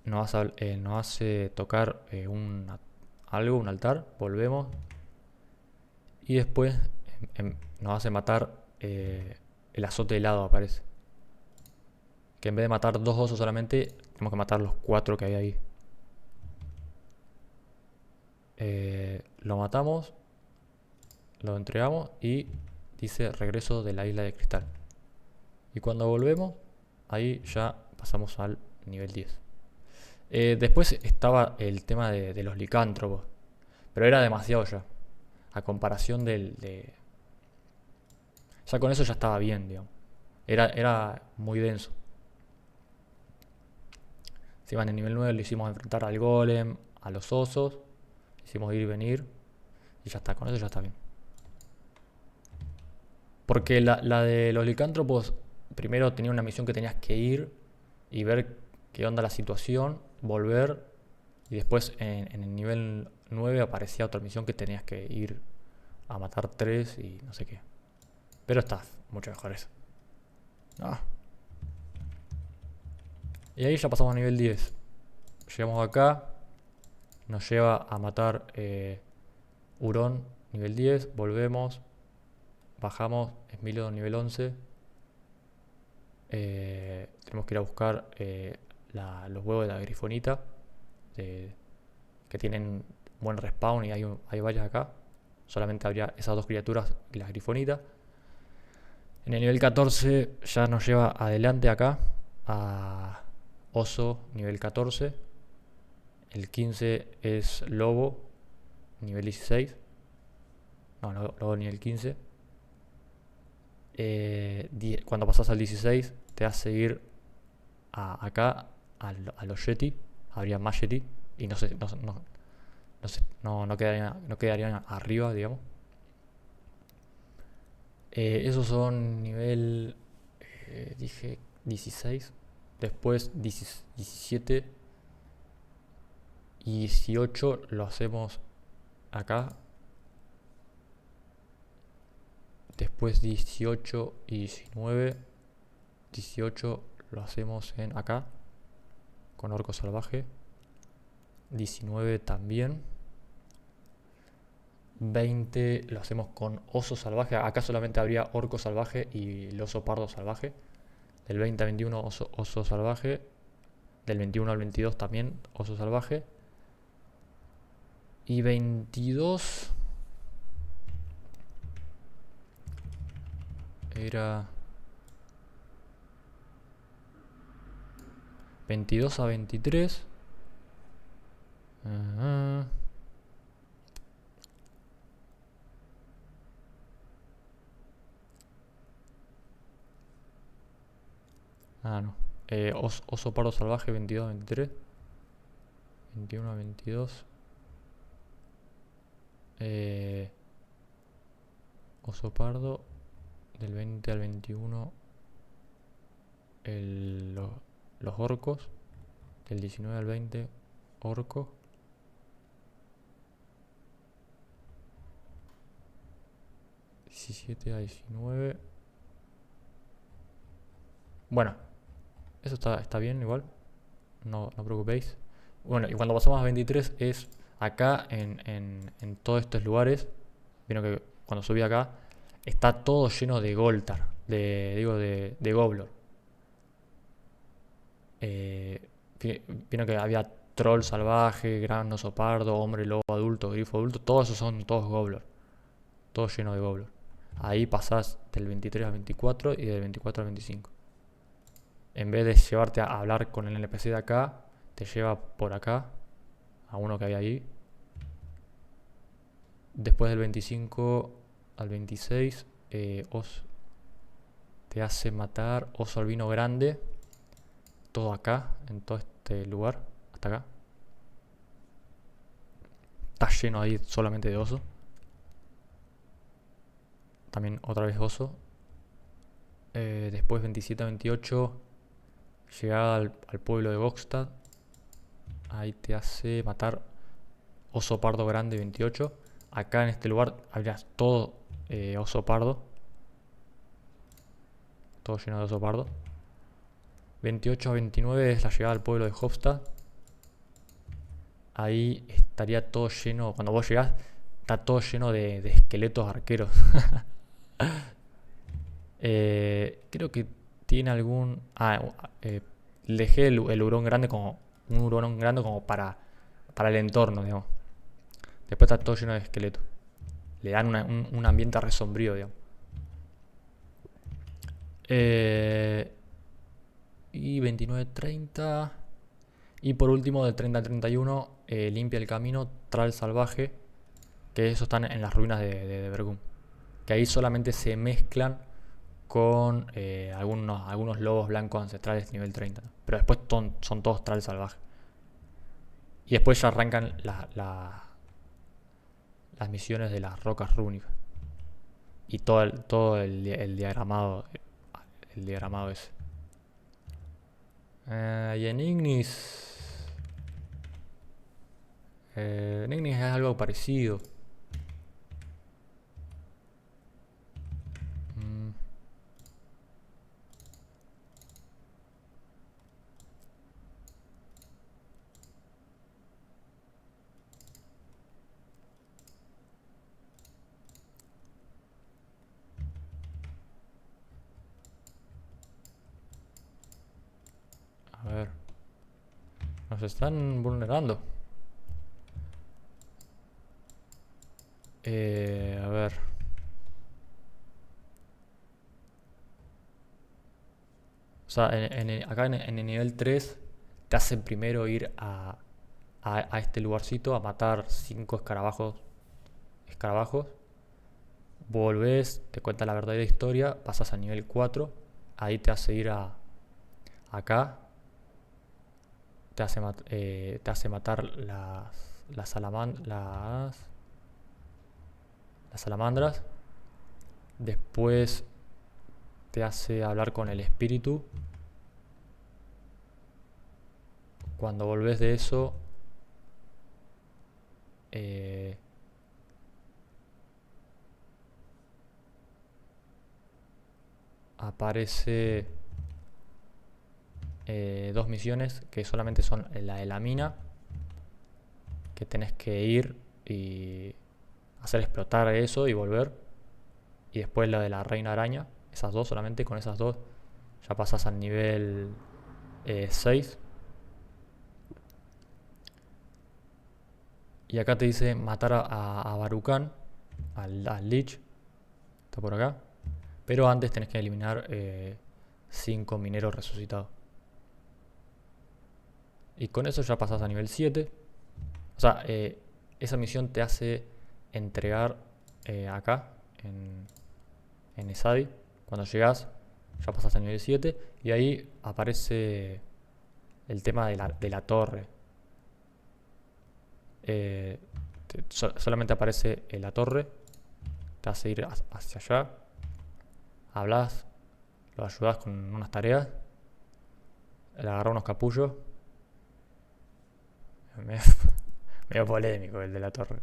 Nos hace tocar un altar. Volvemos. Y después nos hace matar el azote helado, aparece. Que en vez de matar 2 osos solamente, tenemos que matar los 4 que hay ahí. Lo matamos, lo entregamos y dice regreso de la isla de cristal. Y cuando volvemos, ahí ya pasamos al nivel 10. Después estaba el tema de los licántropos, pero era demasiado ya. a comparación ya con eso ya estaba bien, digamos. Era muy denso. Encima en el nivel 9 le hicimos enfrentar al golem, a los osos, hicimos ir y venir, y ya está, con eso ya está bien. Porque la de los licántropos, primero tenía una misión que tenías que ir y ver qué onda la situación, volver, y después en el nivel 9 aparecía otra misión que tenías que ir a matar 3 y no sé qué. Pero está mucho mejor eso. Ah. Y ahí ya pasamos a nivel 10. Llegamos acá, nos lleva a matar Hurón, nivel 10, volvemos, bajamos, Smilodon nivel 11. Tenemos que ir a buscar los huevos de la grifonita, que tienen buen respawn y hay varias acá. Solamente habría esas dos criaturas y las grifonitas. En el nivel 14 ya nos lleva adelante acá a oso nivel 14. El 15 es lobo nivel 16. No, lobo nivel 15. Cuando pasas al 16 te hace ir acá a los Yeti. Habría más Yeti y no sé, no quedarían arriba, digamos. Esos son nivel, dije 16. Después 17 y 18 lo hacemos acá. Después 18 y 19. 18 lo hacemos acá con orco salvaje. 19 también. 20 lo hacemos con oso salvaje. Acá solamente habría orco salvaje y el oso pardo salvaje. Del 20 al 21 oso salvaje. Del 21 al 22 también oso salvaje. Y 22 era 22 a 23. No. Oso pardo salvaje 22 a 23. 21 a 22. Oso pardo. Del 20 al 21. Los orcos. Del 19 al 20. Orco. ...17 a 19... Bueno, eso está bien igual. No preocupéis. Bueno, y cuando pasamos a 23 es acá en todos estos lugares. Vieron que cuando subí acá está todo lleno de Goltar. De Goblor. Vieron que había troll salvaje, gran oso pardo, hombre lobo adulto, grifo adulto. Todos esos son todos Goblor. Todo lleno de Goblor. Ahí pasás del 23 al 24 y del 24 al 25. En vez de llevarte a hablar con el NPC de acá, te lleva por acá, a uno que había ahí. Después del 25 al 26, te hace matar oso albino grande. Todo acá, en todo este lugar, hasta acá. Está lleno ahí solamente de oso. También otra vez oso. Después 27 a 28, llegada al pueblo de Gokstad. Ahí te hace matar oso pardo grande 28. Acá en este lugar habría todo oso pardo. Todo lleno de oso pardo. 28 a 29 es la llegada al pueblo de Hofstad. Ahí estaría todo lleno. Cuando vos llegás, está todo lleno de esqueletos arqueros. Creo que tiene algún. Dejé el hurón grande como. Un hurón grande como para el entorno, digamos. Después está todo lleno de esqueletos. Le dan un ambiente re sombrío, digamos. Y 29-30. Y por último, del 30 al 31, limpia el camino, trae el salvaje. Que esos están en las ruinas de Bergum. Que ahí solamente se mezclan con algunos lobos blancos ancestrales nivel 30. Pero después son todos tral salvajes. Y después ya arrancan las misiones de las rocas rúnicas. Y el diagramado. El diagramado ese. Y en Ignis. En Ignis es algo parecido. A ver. Nos están vulnerando. A ver. O sea, acá en el nivel 3 te hacen primero ir a este lugarcito a matar 5 escarabajos. Volvés, te cuenta la verdadera historia, pasas a nivel 4. Ahí te hace ir acá. Te hace matar las salamandras. Después te hace hablar con el espíritu. Cuando volvés de eso, aparece dos misiones que solamente son la de la mina, que tenés que ir y hacer explotar eso y volver. Y después la de la reina araña. Esas dos, solamente con esas dos ya pasas al nivel 6. Y acá te dice matar a Barucán, al Lich. Está por acá. Pero antes tenés que eliminar 5 mineros resucitados. Y con eso ya pasas a nivel 7. O sea, esa misión te hace entregar acá, en Esadi. Cuando llegas, ya pasas a nivel 7. Y ahí aparece el tema de la torre. Solamente aparece la torre. Te hace ir hacia allá. Hablas, lo ayudas con unas tareas. Le agarra unos capullos. Medio polémico el de la torre.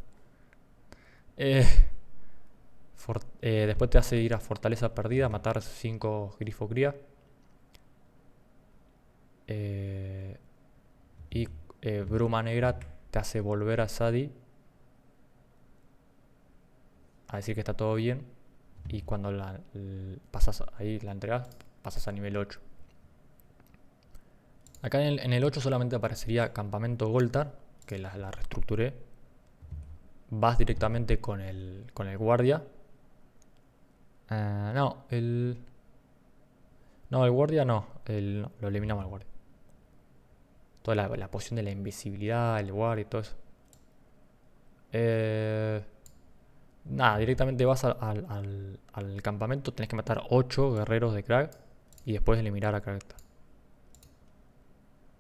Después te hace ir a Fortaleza Perdida, matar 5 grifocría. Y Bruma Negra te hace volver a Sadi a decir que está todo bien. Y cuando pasas ahí, la entregas, pasas a nivel 8. Acá en el 8 solamente aparecería Campamento Goltar, que la reestructuré. Vas directamente con el guardia. No, el guardia no. Lo eliminamos al guardia. Toda la poción de la invisibilidad, el guardia y todo eso. Nada, directamente vas al campamento. Tenés que matar 8 guerreros de Krag. Y después eliminar a Kragta.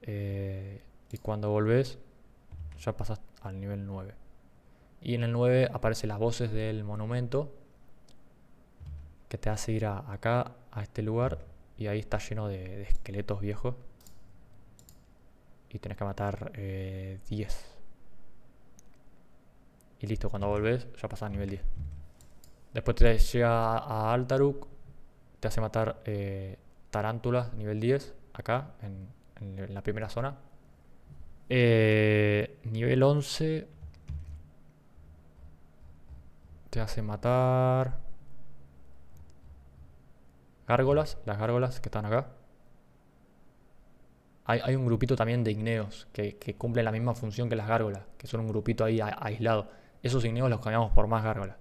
Y cuando volvés, ya pasas al nivel 9. Y en el 9 aparecen las voces del monumento, que te hace ir acá, a este lugar. Y ahí está lleno de esqueletos viejos. Y tenés que matar 10. Y listo, cuando volvés ya pasás a nivel 10. Después te llega a Altaruk. Te hace matar tarántulas nivel 10. Acá, en la primera zona. Nivel 11. Te hace matar gárgolas. Las gárgolas que están acá. Hay un grupito también de igneos que cumplen la misma función que las gárgolas, que son un grupito ahí aislado. Esos igneos los cambiamos por más gárgolas.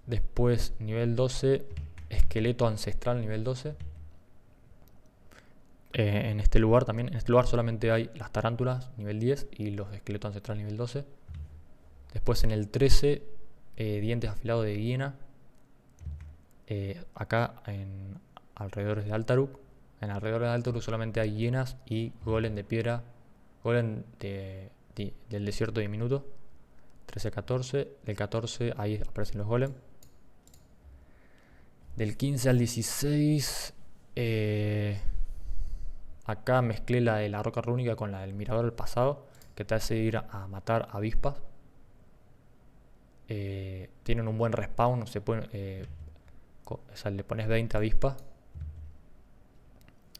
Después, nivel 12, esqueleto ancestral, nivel 12. En este lugar también, en este lugar solamente hay las tarántulas, nivel 10, y los esqueletos ancestrales, nivel 12. Después en el 13, dientes afilados de hiena. Acá en alrededores de Altaruk. En alrededor de Altaruk solamente hay hienas y golem de piedra. Golem del desierto diminuto. 13 a 14. Del 14 ahí aparecen los golem. Del 15 al 16. Acá mezclé la de la roca rúnica con la del mirador del pasado, que te hace ir a matar avispas. Tienen un buen respawn, se pueden, o sea, le pones 20 avispas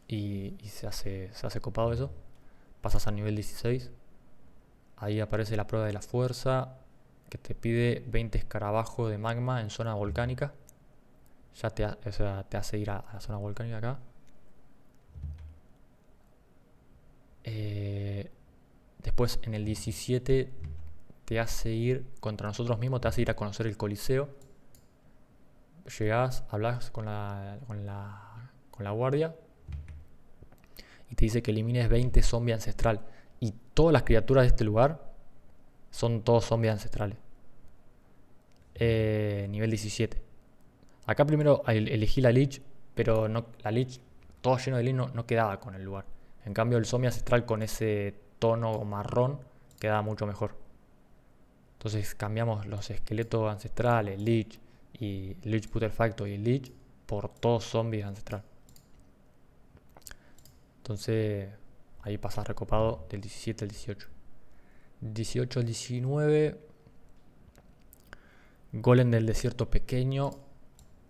y se hace copado eso. Pasas al nivel 16. Ahí aparece la prueba de la fuerza, que te pide 20 escarabajos de magma en zona volcánica. Ya te hace ir a la zona volcánica acá. Después en el 17 te hace ir contra nosotros mismos, te hace ir a conocer el Coliseo. Llegás, hablas con la guardia y te dice que elimines 20 zombies ancestral. Y todas las criaturas de este lugar son todos zombies ancestrales. Nivel 17. Acá primero elegí la Lich, pero no, la Lich, todo lleno de Lich, no quedaba con el lugar. En cambio el zombie ancestral con ese tono marrón quedaba mucho mejor. Entonces cambiamos los esqueletos ancestrales, Lich y Lich Putrefacto y Lich por todos zombies ancestral. Entonces ahí pasas recopado del 17 al 18. 18 al 19. Golem del desierto pequeño.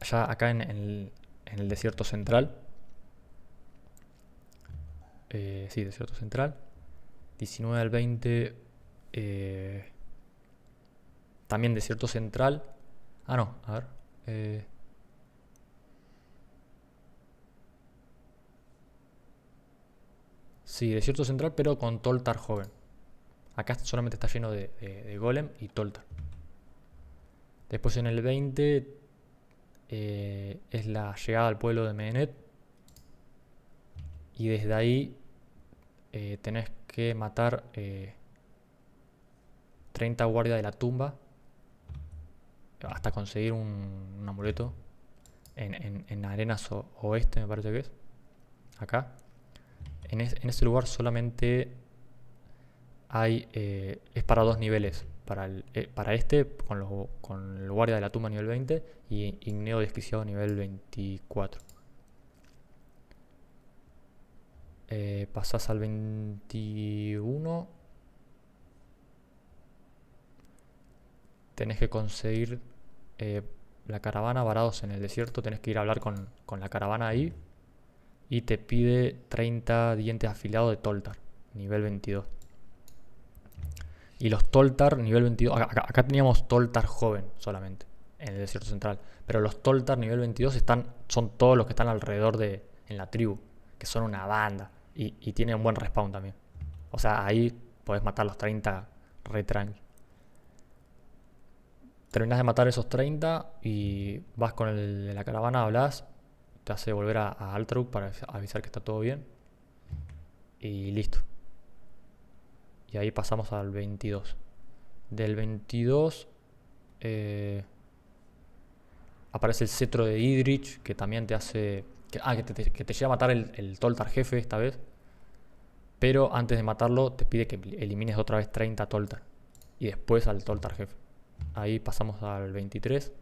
Ya acá en el desierto central. Sí, desierto central. 19 al 20. También desierto central. Ah, no, a ver. Sí, desierto central, pero con Toltar joven. Acá solamente está lleno de golem y Toltar. Después en el 20 es la llegada al pueblo de Mehenet. Y desde ahí tenés que matar 30 guardias de la tumba hasta conseguir un amuleto en Arenas Oeste, me parece que es. Acá. En ese lugar solamente hay es para 2 niveles. Para este con el guardia de la tumba nivel 20 y Igneo desquiciado nivel 24. Pasás al 21. Tenés que conseguir la caravana varados en el desierto. Tenés que ir a hablar con la caravana ahí. Y te pide 30 dientes afilados de Toltar, nivel 22. Y los Toltar, nivel 22. Acá teníamos Toltar joven solamente, en el desierto central. Pero los Toltar, nivel 22, son todos los que están alrededor en la tribu. Que son una banda. Y tienen un buen respawn también. O sea, ahí podés matar los 30 re tranqui. Terminás de matar esos 30 y vas con el de la caravana, hablas. Te hace volver a Altaruk para avisar que está todo bien. Y listo. Y ahí pasamos al 22. Del 22 aparece el cetro de Idrich, que también te hace... que te lleva a matar el Toltar jefe esta vez. Pero antes de matarlo te pide que elimines otra vez 30 Toltar. Y después al Toltar jefe. Ahí pasamos al 23.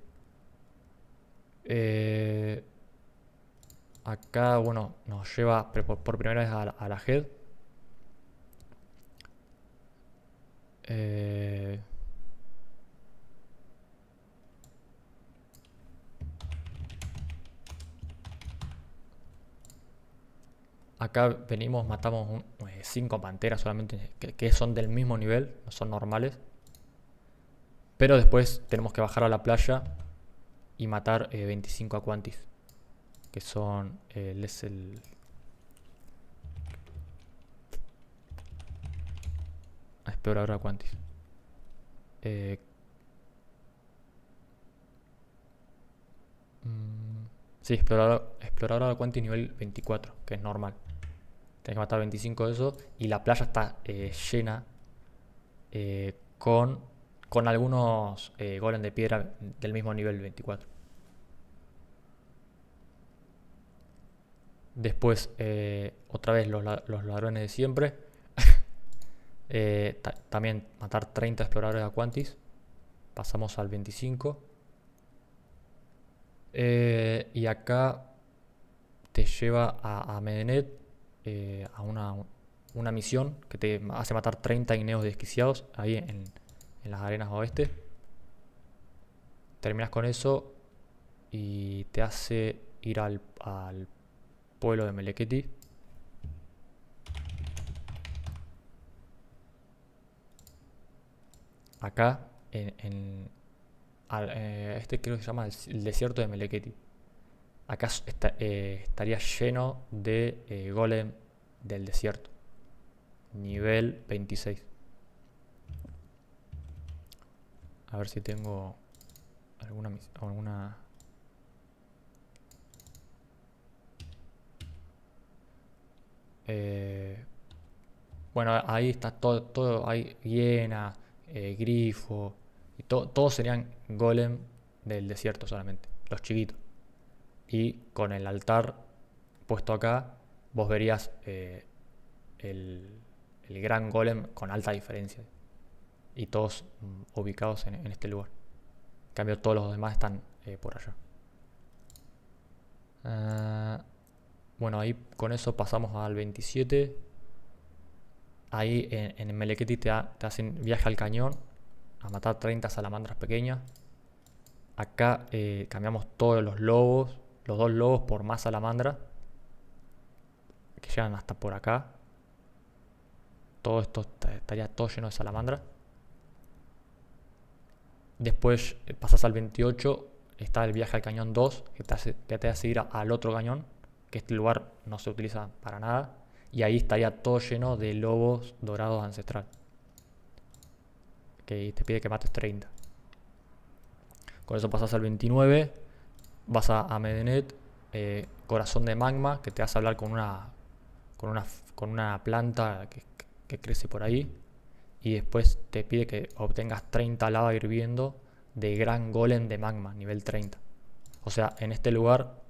Acá, bueno, nos lleva por primera vez a la Head. Acá venimos, matamos 5 panteras solamente, que son del mismo nivel, no son normales. Pero después tenemos que bajar a la playa y matar 25 Aquantis. Que son... es el... explorador Aquantis. Sí, explorador Aquantis nivel 24, que es normal. Tenés que matar 25 de esos. Y la playa está llena con con algunos golem de piedra del mismo nivel 24. Después, otra vez los ladrones de siempre. También matar 30 exploradores de Aquantis. Pasamos al 25. Y acá te lleva a Medenet, a una misión que te hace matar 30 Igneos desquiciados ahí en las arenas oeste. Terminas con eso y te hace ir al pueblo de Meleketi. Acá, este creo que se llama el desierto de Meleketi. Acá estaría lleno de golem del desierto. Nivel 26. A ver si tengo alguna. Bueno, ahí está todo, hay hiena, grifo, y todos serían golem del desierto solamente, los chiquitos. Y con el altar puesto acá, vos verías el, el gran golem con alta diferencia. Y todos ubicados en este lugar. En cambio, todos los demás están por allá. Bueno, ahí con eso pasamos al 27. Ahí en Meleketi te hacen viaje al cañón a matar 30 salamandras pequeñas. Acá cambiamos todos los lobos, los dos lobos por más salamandra, que llegan hasta por acá. Todo esto estaría todo lleno de salamandra. Después pasas al 28, está el viaje al cañón 2, que te hace ir al otro cañón, que este lugar no se utiliza para nada. Y ahí estaría todo lleno de lobos dorados ancestral, que te pide que mates 30. Con eso pasas al 29, vas a Medenet, corazón de magma, que te hace hablar con una planta que crece por ahí. Y después te pide que obtengas 30 lava hirviendo de gran golem de magma, nivel 30. O sea, en este lugar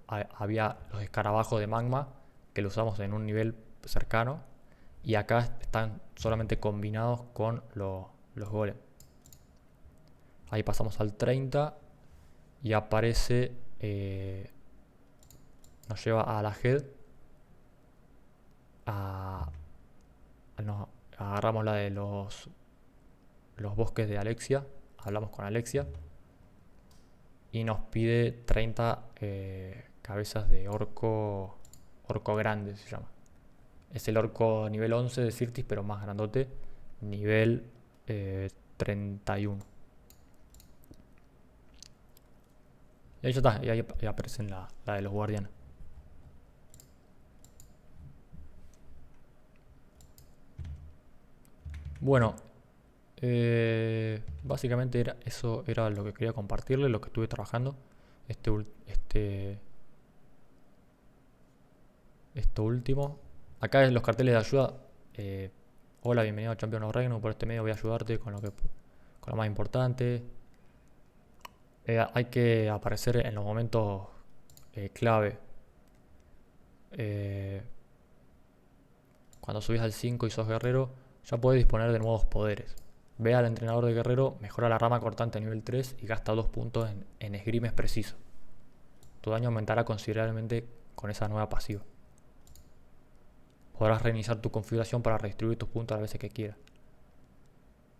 había los escarabajos de magma, que lo usamos en un nivel cercano. Y acá están solamente combinados con los golems. Ahí pasamos al 30 y aparece, nos lleva a la head. Agarramos la de los bosques de Alexia, hablamos con Alexia y nos pide 30 cabezas de orco grande, se llama. Es el orco nivel 11 de Sirtis, pero más grandote, nivel 31. Y ahí ya está, y ahí aparecen la de los guardianes. Bueno, básicamente eso era lo que quería compartirle, lo que estuve trabajando. Esto último. Acá en los carteles de ayuda. Hola, bienvenido a Champions of Reino. Por este medio voy a ayudarte con lo más importante. Hay que aparecer en los momentos clave. Cuando subís al 5 y sos guerrero, ya podés disponer de nuevos poderes. Ve al entrenador de guerrero, mejora la rama cortante a nivel 3 y gasta 2 puntos en esgrimes preciso. Tu daño aumentará considerablemente con esa nueva pasiva. Podrás reiniciar tu configuración para redistribuir tus puntos las veces que quieras.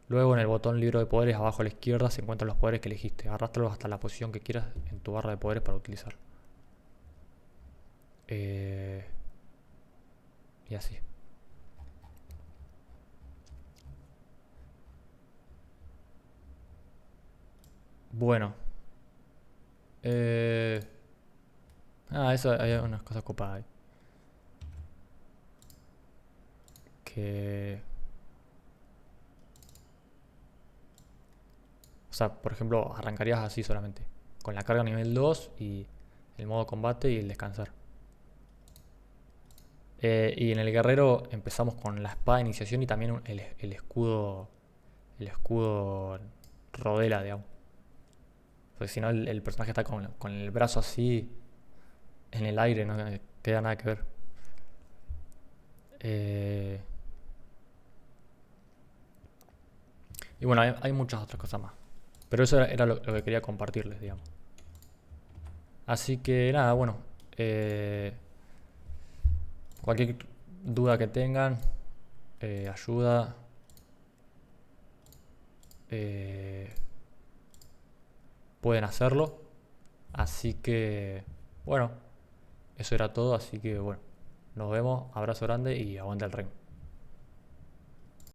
Luego en el botón libro de poderes abajo a la izquierda se encuentran los poderes que elegiste. Arrástralos hasta la posición que quieras en tu barra de poderes para utilizarlo. Y así. Bueno. Eso hay unas cosas copadas ahí. O sea, por ejemplo, arrancarías así solamente. Con la carga nivel 2 y el modo combate y el descansar. Y en el guerrero empezamos con la espada de iniciación y también el escudo el escudo rodela, digamos. Porque si no, el personaje está con el brazo así en el aire, no queda nada que ver. Eh, y bueno, hay muchas otras cosas más. Pero eso era lo que quería compartirles, digamos. Así que nada, bueno. eh, Cualquier duda que tengan, ayuda. eh, Pueden hacerlo. Así que, bueno, eso era todo. Así que, bueno, nos vemos. Abrazo grande y aguanta el ring.